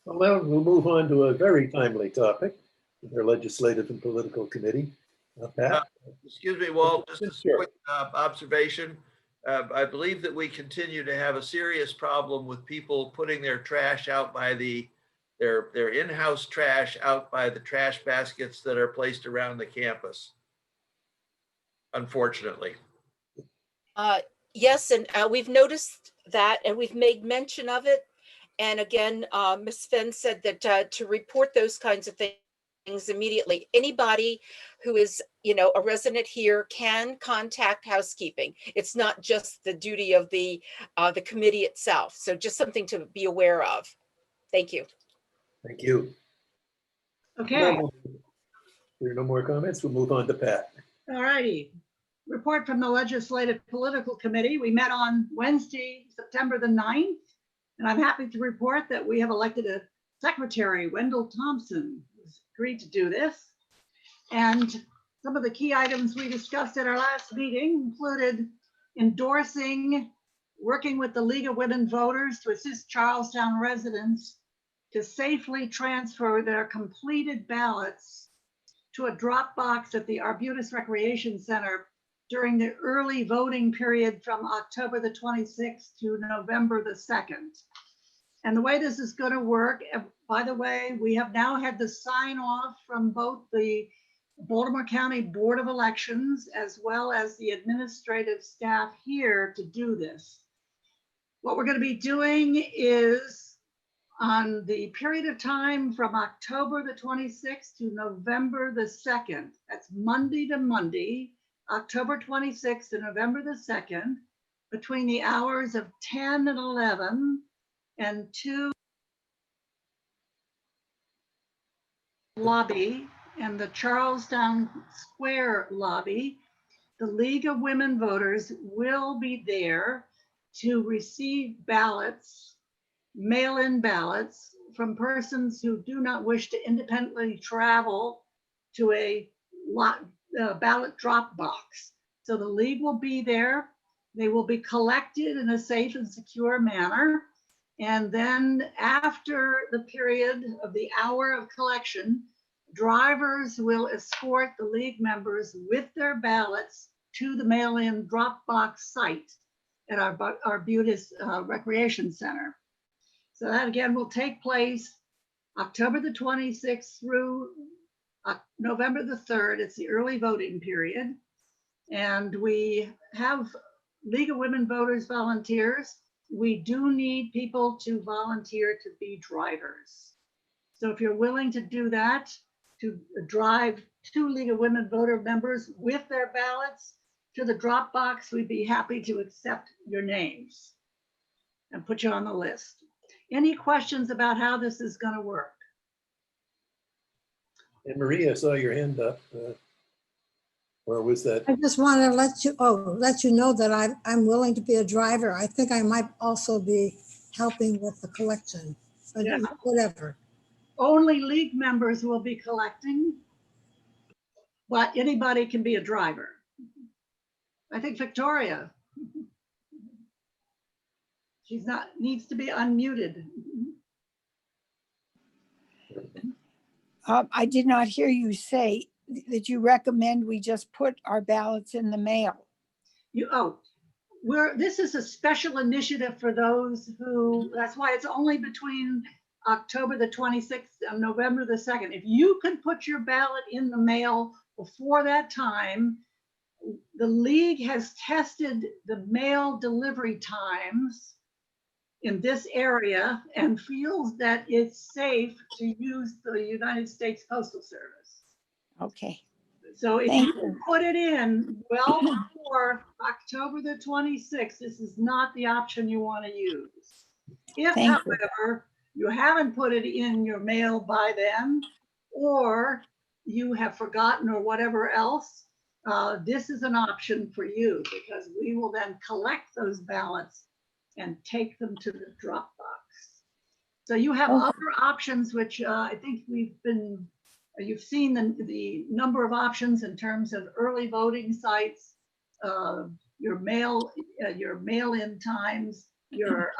Well, we'll move on to a very timely topic with our Legislative and Political Committee. Pat? Excuse me, Walt, just a quick observation. I believe that we continue to have a serious problem with people putting their trash out by their in-house trash out by the trash baskets that are placed around the campus, unfortunately. Yes, and we've noticed that and we've made mention of it. And again, Ms. Fenn said that to report those kinds of things immediately. Anybody who is, a resident here can contact housekeeping. It's not just the duty of the committee itself. So just something to be aware of. Thank you. Thank you. Okay. There are no more comments. We'll move on to Pat. All righty. Report from the Legislative Political Committee. We met on Wednesday, September the 9th, and I'm happy to report that we have elected a secretary, Wendell Thompson, who's agreed to do this. And some of the key items we discussed at our last meeting included endorsing, working with the League of Women Voters to assist Charlestown residents to safely transfer their completed ballots to a drop box at the Arbutus Recreation Center during the early voting period from October the 26th to November the 2nd. And the way this is going to work, by the way, we have now had the sign off from both the Baltimore County Board of Elections as well as the administrative staff here to do this. What we're going to be doing is on the period of time from October the 26th to November the 2nd, that's Monday to Monday, October 26th to November the 2nd, between the hours of 10 and 11 and 2 lobby and the Charlestown Square lobby, the League of Women Voters will be there to receive ballots, mail-in ballots from persons who do not wish to independently travel to a ballot drop box. So the League will be there. They will be collected in a safe and secure manner. And then after the period of the hour of collection, drivers will escort the League members with their ballots to the mail-in drop box site at our Arbutus Recreation Center. So that again will take place October the 26th through November the 3rd. It's the early voting period. And we have League of Women Voters volunteers. We do need people to volunteer to be drivers. So if you're willing to do that, to drive 2 League of Women Voter members with their ballots to the drop box, we'd be happy to accept your names and put you on the list. Any questions about how this is going to work? And Maria, I saw your hand up. Or was that? I just want to let you know that I'm willing to be a driver. I think I might also be helping with the collection, but Yeah. whatever. Only League members will be collecting, but anybody can be a driver. I think Victoria, needs to be unmuted. I did not hear you say that you recommend we just put our ballots in the mail. This is a special initiative for those who, that's why it's only between October the 26th and November the 2nd. If you could put your ballot in the mail before that time, the League has tested the mail delivery times in this area and feels that it's safe to use the United States Postal Service. Okay. So if you put it in well before October the 26th, this is not the option you want to use. If, however, you haven't put it in your mail by then, or you have forgotten or whatever else, this is an option for you because we will then collect those ballots and take them to the drop box. So you have other options, which I think you've seen the number of options in terms of early voting sites, your mail-in times, your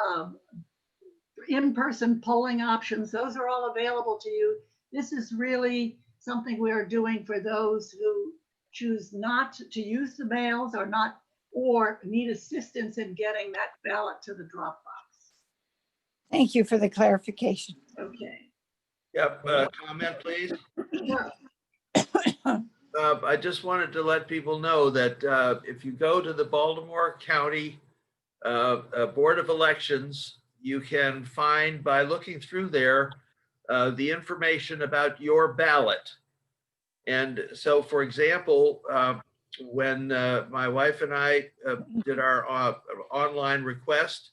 in-person polling options. Those are all available to you. This is really something we are doing for those who choose not to use the mails or need assistance in getting that ballot to the drop box. Thank you for the clarification. Okay. Yep, comment, please. Sure. I just wanted to let people know that if you go to the Baltimore County Board of Elections, you can find by looking through there the information about your ballot. And so, for example, when my wife and I did our online request,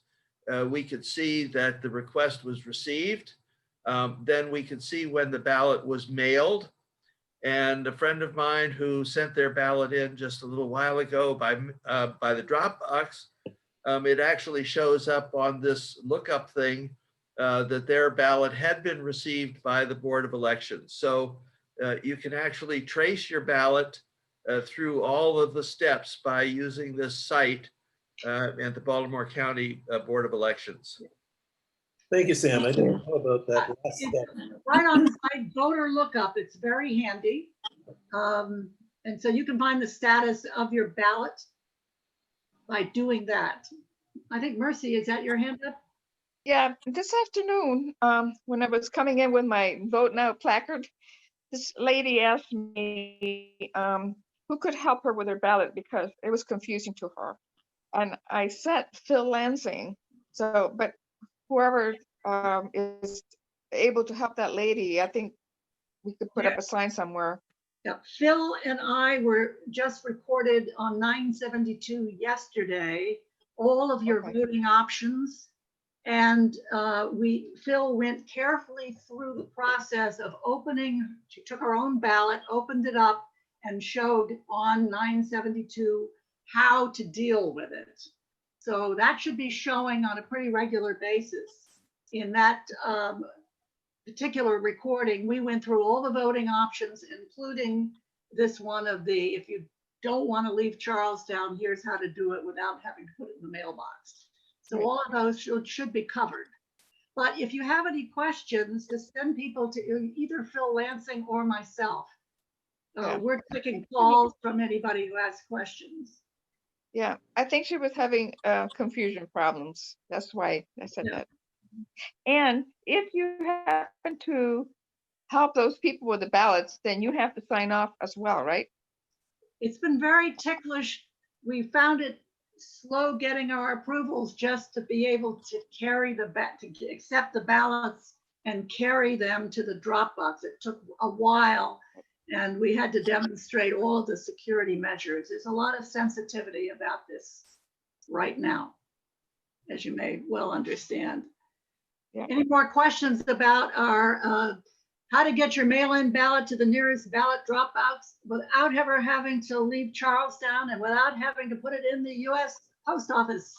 we could see that the request was received. Then we could see when the ballot was mailed. And a friend of mine who sent their ballot in just a little while ago by the Dropbox, it actually shows up on this lookup thing that their ballot had been received by the Board of Elections. So you can actually trace your ballot through all of the steps by using this site at the Baltimore County Board of Elections. Thank you, Sam. I didn't know about that last It's step. right on the site, voter lookup. It's very handy. And so you can find the status of your ballot by doing that. I think Mercy, is that your hand up? Yeah, this afternoon, when I was coming in with my Vote Now placard, this lady asked me who could help her with her ballot because it was confusing to her. And I sent Phil Lansing. So, but whoever is able to help that lady, I think we could put up a sign somewhere. Yeah, Phil and I were just recorded on 972 yesterday, all of your voting options. And Phil went carefully through the process of opening, she took her own ballot, opened it up and showed on 972 how to deal with it. So that should be showing on a pretty regular basis. In that particular recording, we went through all the voting options, including this one of the, if you don't want to leave Charlestown, here's how to do it without having to put it in the mailbox. So all of those should be covered. But if you have any questions, just send people to either Phil Lansing or myself. We're taking calls from anybody who has questions. Yeah, I think she was having confusion problems. That's why I said that. And if you happen to help those people with the ballots, then you have to sign off as well, right? It's been very ticklish. We found it slow getting our approvals just to be able to carry to accept the ballots and carry them to the drop box. It took a while and we had to demonstrate all of the security measures. There's a lot of sensitivity about this right now, as you may well understand. Yeah. Any more questions about our how to get your mail-in ballot to the nearest ballot drop box without ever having to leave Charlestown and without having to put it in the U.S. Post Office?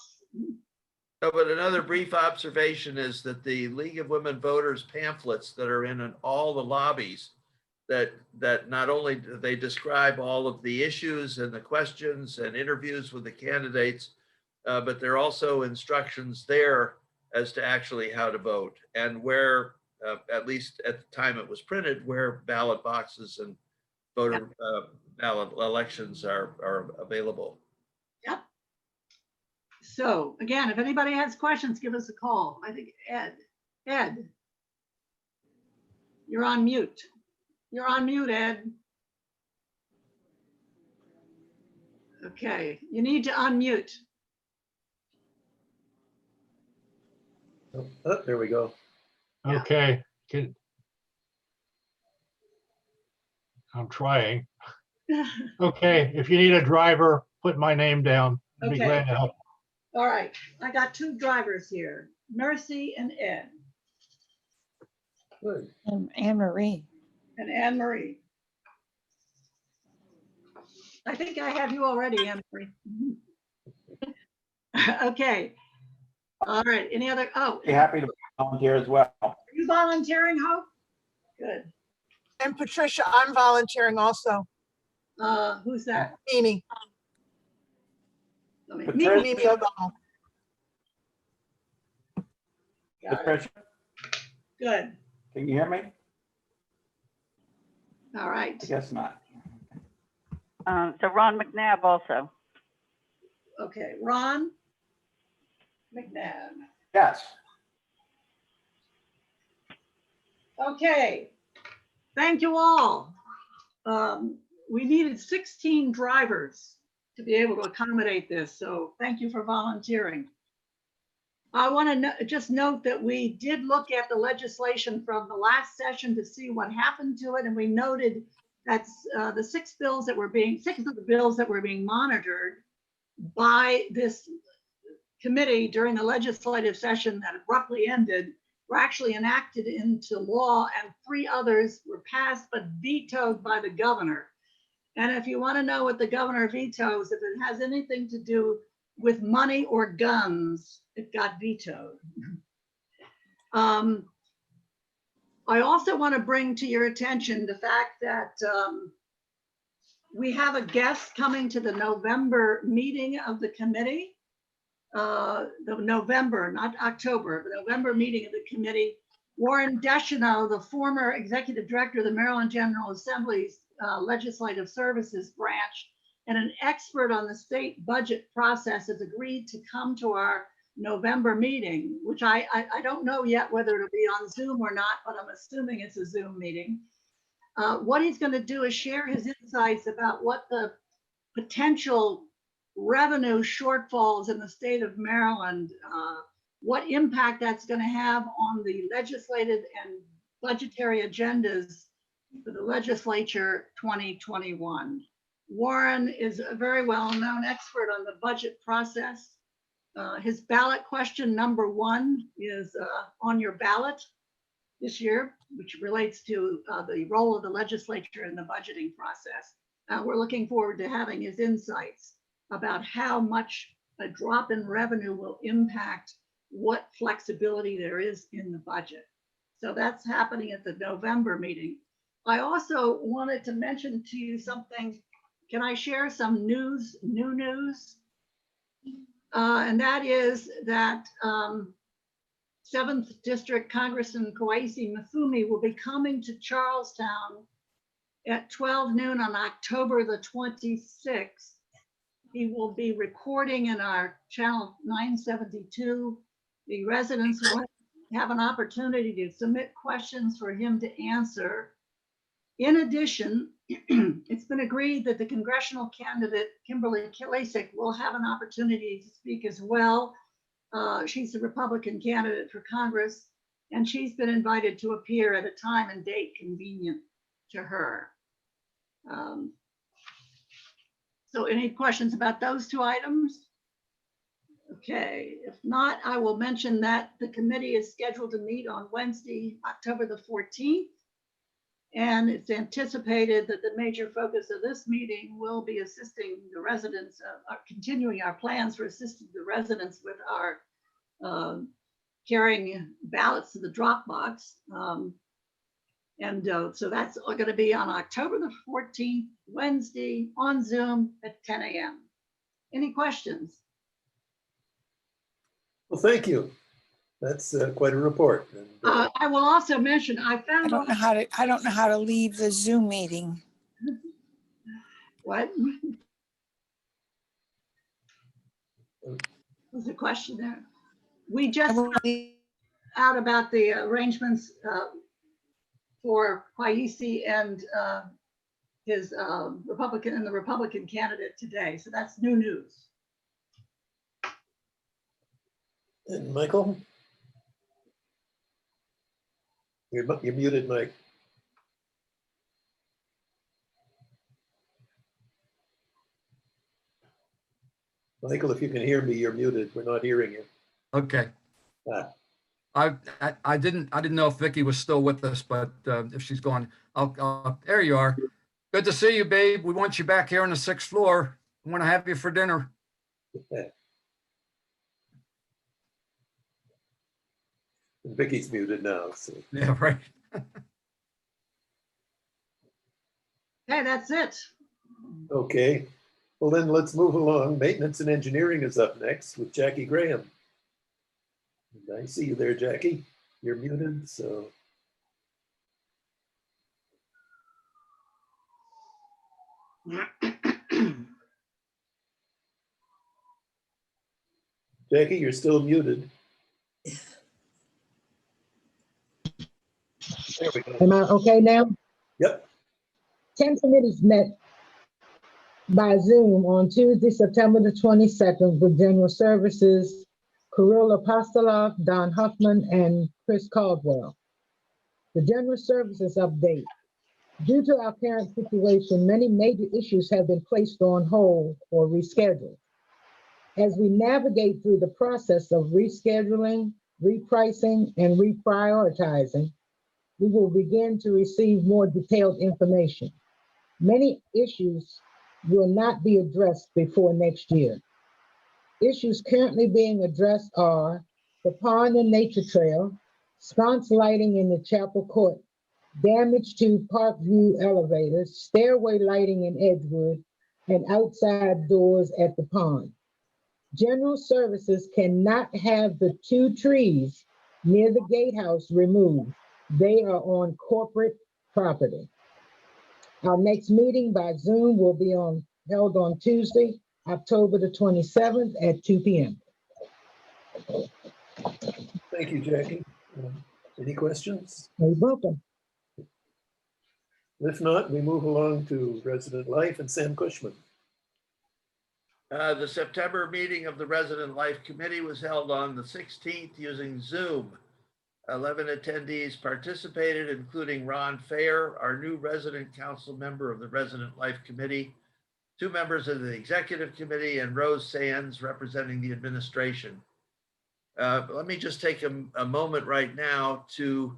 So, but another brief observation is that the League of Women Voters pamphlets that are in all the lobbies, that not only do they describe all of the issues and the questions and interviews with the candidates, but there are also instructions there as to actually how to vote and where, at least at the time it was printed, where ballot boxes and voter ballot elections are available. Yep. So again, if anybody has questions, give us a call. I think Ed, you're on mute. You're on mute, Ed. Okay, you need to unmute. Oh, there we go. Okay, good. I'm trying. Okay, if you need a driver, put my name down. I'd be glad to help. All right, I got two drivers here, Mercy and Ed. Good. And Anne Marie. And Anne Marie. I think I have you already, Anne Marie. Okay. All right. Any other? Oh, Be happy to volunteer as well. are you volunteering, Hope? Good. And Patricia, I'm volunteering also. Who's that? Mimi. Patricia? Mimi O'Donnell. Got it. Patricia, Good. can you hear me? All right. I guess not. So Ron McNabb also. Okay, Ron McNabb. Yes. Okay. Thank you all. We needed 16 drivers to be able to accommodate this, so thank you for volunteering. I want to just note that we did look at the legislation from the last session to see what happened to it, and we noted that the six of the bills that were being monitored by this committee during the legislative session that abruptly ended were actually enacted into law, and 3 others were passed but vetoed by the governor. And if you want to know what the governor vetoes, if it has anything to do with money or guns, it got vetoed. I also want to bring to your attention the fact that we have a guest coming to the November meeting of the committee. The November, not October, the November meeting of the committee. Warren Deschanel, the former executive director of the Maryland General Assembly's Legislative Services branch, and an expert on the state budget process, has agreed to come to our November meeting, which I don't know yet whether it'll be on Zoom or not, but I'm assuming it's a Zoom meeting. What he's going to do is share his insights about what the potential revenue shortfalls in the state of Maryland, what impact that's going to have on the legislative and budgetary agendas for the legislature 2021. Warren is a very well-known expert on the budget process. His ballot question number 1 is on your ballot this year, which relates to the role of the legislature in the budgeting process. We're looking forward to having his insights about how much a drop in revenue will impact what flexibility there is in the budget. So that's happening at the November meeting. I also wanted to mention to you something. Can I share some new news? And that is that 7th District Congressman Kwesi Mafumi will be coming to Charlestown at 12 noon on October the 26th. He will be recording in our channel 972. The residents will have an opportunity to submit questions for him to answer. In addition, it's been agreed that the congressional candidate, Kimberly Kilasick, will have an opportunity to speak as well. She's a Republican candidate for Congress, and she's been invited to appear at a time and date convenient to her. So any questions about those 2 items? Okay, if not, I will mention that the committee is scheduled to meet on Wednesday, October the 14th. And it's anticipated that the major focus of this meeting will be assisting the residents, continuing our plans for assisting the residents with our carrying ballots to the drop box. So that's going to be on October the 14th, Wednesday, on Zoom at 10 a.m. Any questions? Well, thank you. That's quite a report. And, I will also mention, I don't know how to leave the Zoom meeting. What? Was the question there? We just found out about the arrangements for Kwesi and his the Republican candidate today. So that's new news. and Michael? You're muted, Mike. Michael, if you can hear me, you're muted. We're not hearing you. Okay. I didn't know if Vicky was still with us, but if she's gone, there you are. Good to see you, babe. We want you back here on the 6th floor. We want to have you for dinner. Vicky's muted now. So. Yeah, right. Hey, that's it. Okay. Well, then let's move along. Maintenance and engineering is up next with Jackie Graham. And I see you there, Jackie. You're muted, so. Jackie, you're still muted. There we go. Am I okay now? Yep. 10 committees met by Zoom on Tuesday, September the 22nd with General Services, Kirill Apostolov, Don Huffman, and Chris Caldwell. The General Services update. Due to our current situation, many major issues have been placed on hold or rescheduled. As we navigate through the process of rescheduling, repricing, and reprioritizing, we will begin to receive more detailed information. Many issues will not be addressed before next year. Issues currently being addressed are the Pond and Nature Trail, sconce lighting in the chapel court, damage to Parkview elevators, stairway lighting in Edgewood, and outside doors at the pond. General services cannot have the 2 trees near the gatehouse removed. They are on corporate property. Our next meeting by Zoom will be held on Tuesday, October the 27th at 2 p.m. Thank you, Jackie. Any questions? You're welcome. If not, we move along to resident life and Sam Cushman. The September meeting of the Resident Life Committee was held on the 16th using Zoom. 11 attendees participated, including Ron Fair, our new resident council member of the Resident Life Committee, 2 members of the executive committee, and Rose Sands representing the administration. Let me just take a moment right now to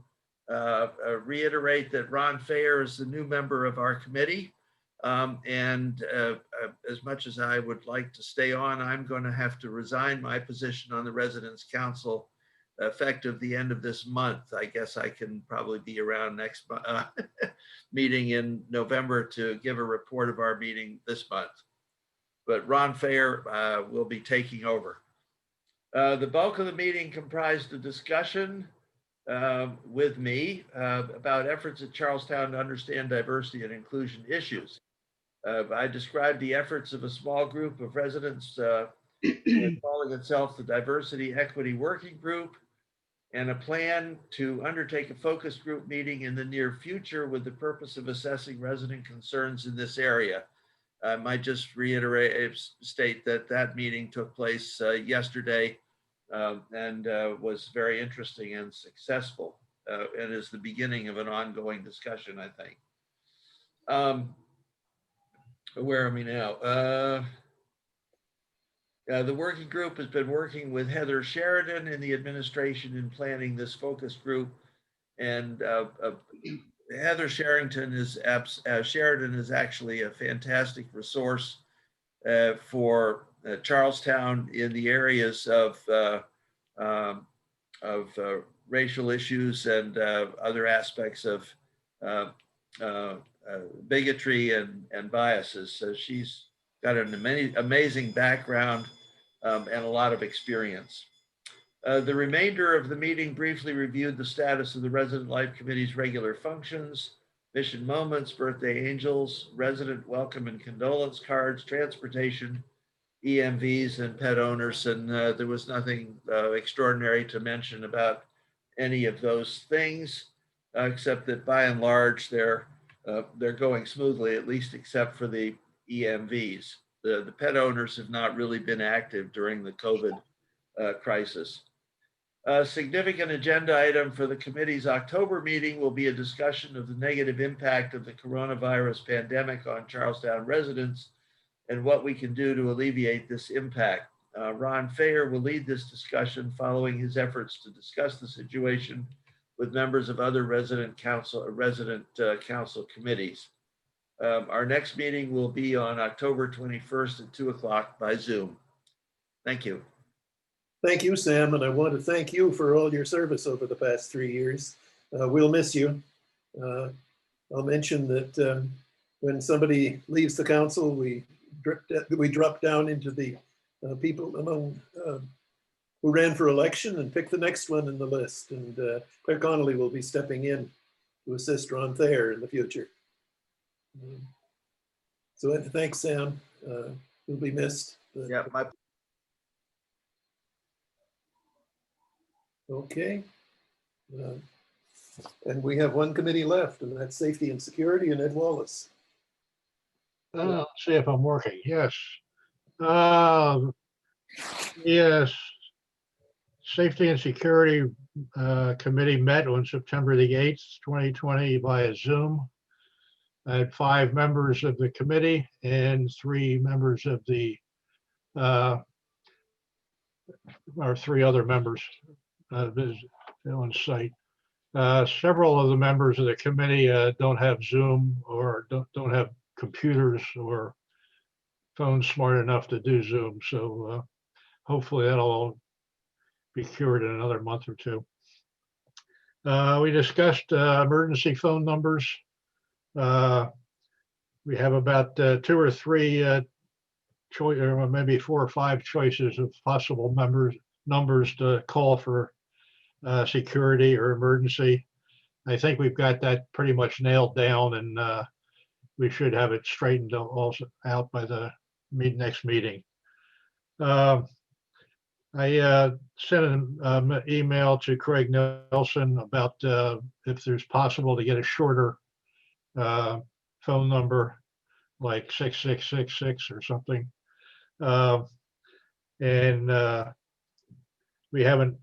reiterate that Ron Fair is the new member of our committee. As much as I would like to stay on, I'm going to have to resign my position on the Residents Council effective the end of this month. I guess I can probably be around next meeting in November to give a report of our meeting this month. But Ron Fair will be taking over. The bulk of the meeting comprised a discussion with me about efforts at Charlestown to understand diversity and inclusion issues. I described the efforts of a small group of residents calling itself the Diversity Equity Working Group, and a plan to undertake a focus group meeting in the near future with the purpose of assessing resident concerns in this area. I might just state that that meeting took place yesterday and was very interesting and successful, and is the beginning of an ongoing discussion, I think. Where are we now? The working group has been working with Heather Sheridan in the administration in planning this focus group, and Heather Sheridan is actually a fantastic resource for Charlestown in the areas of racial issues and other aspects of bigotry and biases. So she's got an amazing background and a lot of experience. The remainder of the meeting briefly reviewed the status of the Resident Life Committee's regular functions, mission moments, birthday angels, resident welcome and condolence cards, transportation, EMVs, and pet owners. And there was nothing extraordinary to mention about any of those things, except that by and large, they're going smoothly, at least except for the EMVs. The pet owners have not really been active during the COVID crisis. A significant agenda item for the committee's October meeting will be a discussion of the negative impact of the coronavirus pandemic on Charlestown residents and what we can do to alleviate this impact. Ron Fair will lead this discussion following his efforts to discuss the situation with members of other resident council committees. Our next meeting will be on October 21st at 2 o'clock by Zoom. Thank you. Thank you, Sam, and I want to thank you for all your service over the past 3 years. We'll miss you. I'll mention that when somebody leaves the council, we drop down into the people among who ran for election and pick the next one in the list. And Claire Connolly will be stepping in to assist Ron Thayer in the future. So thanks, Sam. You'll be missed. Yeah, Okay. And we have one committee left, and that's Safety and Security, and Ed Wallace. Let's see if I'm working. Yes. Yes. Safety and Security Committee met on September the 8th, 2020 via Zoom. I had 5 members of the committee and 3 members of the, or 3 other members on site. Several of the members of the committee don't have Zoom or don't have computers or phones smart enough to do Zoom. So hopefully that'll all be cured in another month or 2. We discussed emergency phone numbers. We have about 2 or 3 choice, or maybe 4 or 5 choices of possible numbers to call for security or emergency. I think we've got that pretty much nailed down, and we should have it straightened also out by the next meeting. I sent an email to Craig Nelson about if there's possible to get a shorter phone number, like 6666 or something. And I haven't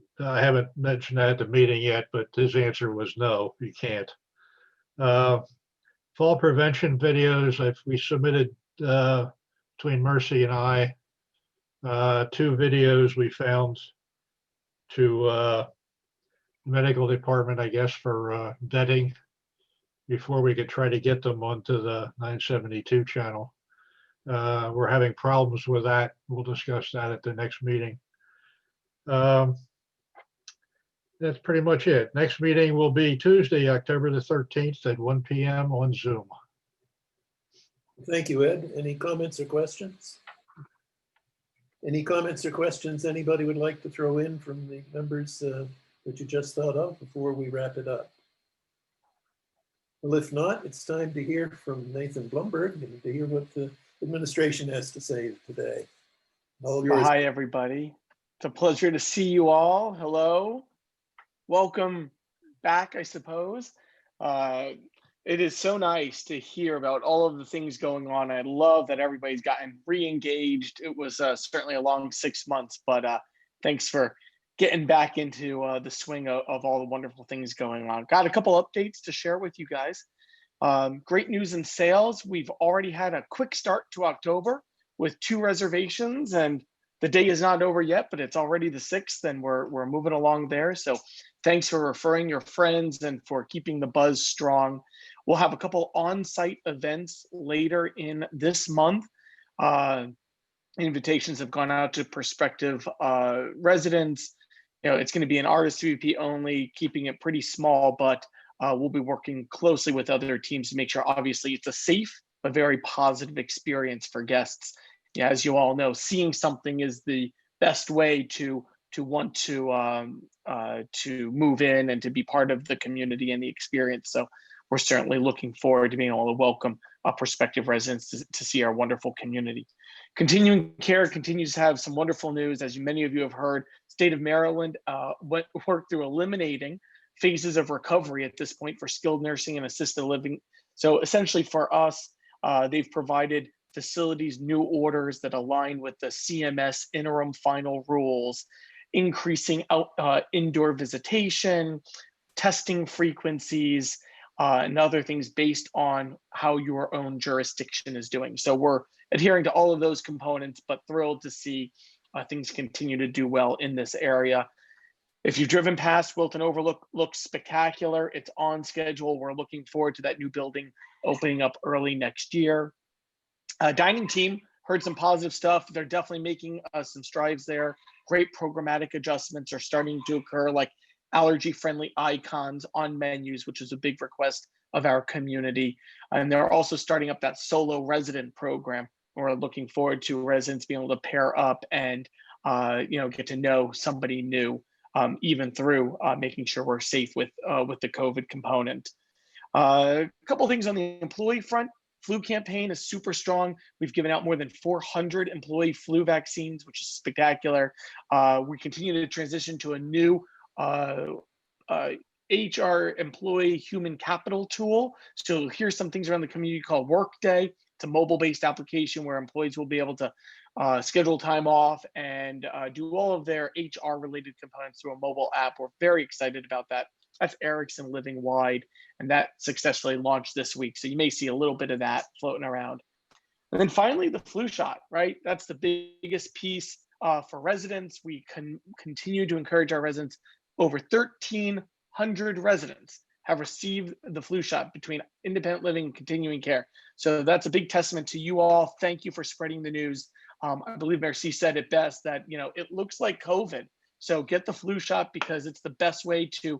mentioned that at the meeting yet, but his answer was no, you can't. Fall prevention videos, we submitted between Mercy and I, 2 videos we found to medical department, I guess, for vetting before we could try to get them onto the 972 channel. We're having problems with that. We'll discuss that at the next meeting. That's pretty much it. Next meeting will be Tuesday, October the 13th at 1 p.m. on Zoom. Thank you, Ed. Any comments or questions? Any comments or questions anybody would like to throw in from the members that you just thought of before we wrap it up? Well, if not, it's time to hear from Nathan Blumberg and to hear what the administration has to say today. All yours. Hi, everybody. It's a pleasure to see you all. Hello. Welcome back, I suppose. It is so nice to hear about all of the things going on. I love that everybody's gotten re-engaged. It was certainly a long 6 months, but thanks for getting back into the swing of all the wonderful things going on. Got a couple updates to share with you guys. Great news in sales. We've already had a quick start to October with 2 reservations, and the day is not over yet, but it's already the 6th, and we're moving along there. So thanks for referring your friends and for keeping the buzz strong. We'll have a couple on-site events later in this month. Invitations have gone out to prospective residents. It's going to be an RSVP only, keeping it pretty small, but we'll be working closely with other teams to make sure, obviously, it's a safe but very positive experience for guests. Yeah, as you all know, seeing something is the best way to want to move in and to be part of the community and the experience. So we're certainly looking forward to being able to welcome prospective residents to see our wonderful community. Continuing care continues to have some wonderful news. As many of you have heard, state of Maryland worked through eliminating phases of recovery at this point for skilled nursing and assisted living. So essentially for us, they've provided facilities new orders that align with the CMS interim final rules, increasing indoor visitation, testing frequencies, and other things based on how your own jurisdiction is doing. So we're adhering to all of those components, but thrilled to see things continue to do well in this area. If you've driven past Wilton Overlook, looks spectacular. It's on schedule. We're looking forward to that new building opening up early next year. Dining team, heard some positive stuff. They're definitely making some strides there. Great programmatic adjustments are starting to occur, like allergy-friendly icons on menus, which is a big request of our community. And they're also starting up that solo resident program. We're looking forward to residents being able to pair up and get to know somebody new, even through making sure we're safe with the COVID component. A couple things on the employee front. Flu campaign is super strong. We've given out more than 400 employee flu vaccines, which is spectacular. We continue to transition to a new HR employee human capital tool. So here's some things around the community called Workday. It's a mobile-based application where employees will be able to schedule time off and do all of their HR-related components through a mobile app. We're very excited about that. That's Ericsson living wide, and that successfully launched this week. So you may see a little bit of that floating around. And then finally, the flu shot, right? That's the biggest piece for residents. We continue to encourage our residents. Over 1,300 residents have received the flu shot between independent living and continuing care. So that's a big testament to you all. Thank you for spreading the news. I believe Merci said it best that, it looks like COVID. So get the flu shot because it's the best way to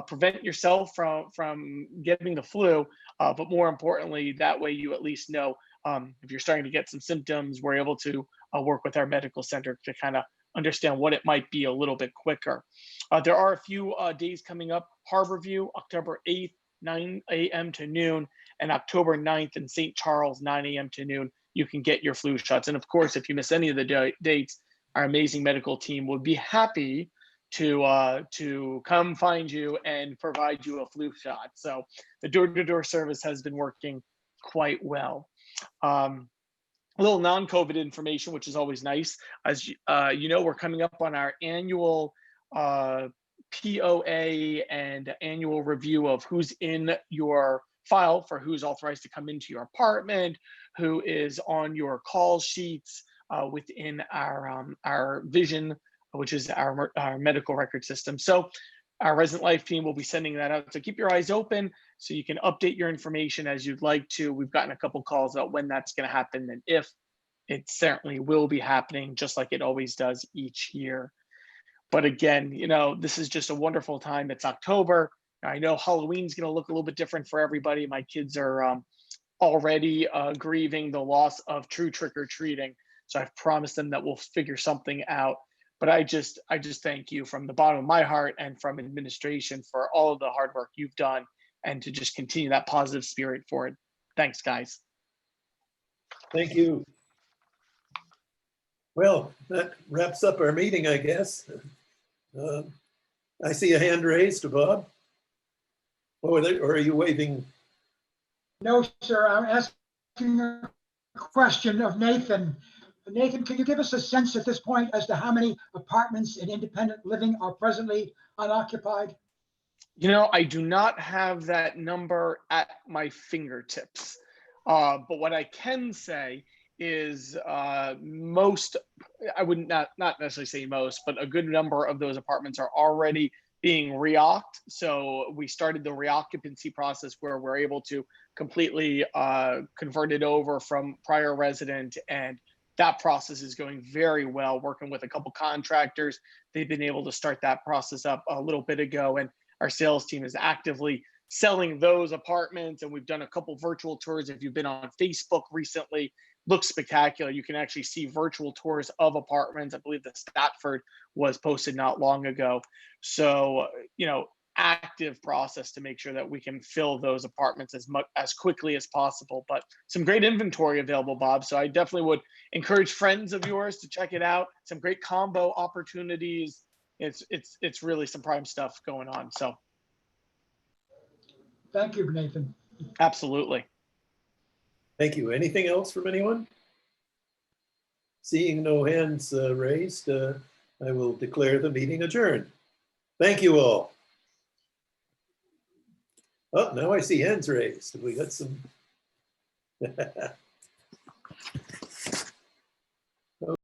prevent yourself from getting the flu. But more importantly, that way you at least know if you're starting to get some symptoms, we're able to work with our medical center to kind of understand what it might be a little bit quicker. There are a few days coming up. Harborview, October 8th, 9 a.m. to noon, and October 9th in St. Charles, 9 a.m. to noon. You can get your flu shots. And of course, if you miss any of the dates, our amazing medical team would be happy to come find you and provide you a flu shot. So the door-to-door service has been working quite well. A little non-COVID information, which is always nice. As you know, we're coming up on our annual POA and annual review of who's in your file for who's authorized to come into your apartment, who is on your call sheets within our vision, which is our medical record system. So our resident life team will be sending that out. So keep your eyes open so you can update your information as you'd like to. We've gotten a couple calls about when that's going to happen and if. It certainly will be happening, just like it always does each year. But again, you know, this is just a wonderful time. It's October. I know Halloween's going to look a little bit different for everybody. My kids are already grieving the loss of true trick-or-treating. So I've promised them that we'll figure something out. But I just thank you from the bottom of my heart and from administration for all of the hard work you've done and to just continue that positive spirit forward. Thanks, guys. Thank you. Well, that wraps up our meeting, I guess. I see a hand raised, Bob. Or are you waving? No, sir, I'm asking a question of Nathan. Nathan, can you give us a sense at this point as to how many apartments in independent living are presently unoccupied? You know, I do not have that number at my fingertips. But what I can say is most, I would not necessarily say most, but a good number of those apartments are already being reocced. So we started the reoccupancy process where we're able to completely convert it over from prior resident, and that process is going very well, working with a couple contractors. They've been able to start that process up a little bit ago, and our sales team is actively selling those apartments, and we've done a couple virtual tours. If you've been on Facebook recently, looks spectacular. You can actually see virtual tours of apartments. I believe the Statford was posted not long ago. So, you know, active process to make sure that we can fill those apartments as quickly as possible. But some great inventory available, Bob. So I definitely would encourage friends of yours to check it out. Some great combo opportunities. It's really some prime stuff going on. So thank you, Nathan. Absolutely. Thank you. Anything else from anyone? Seeing no hands raised, I will declare the meeting adjourned. Thank you all. Oh, now I see hands raised. We got some.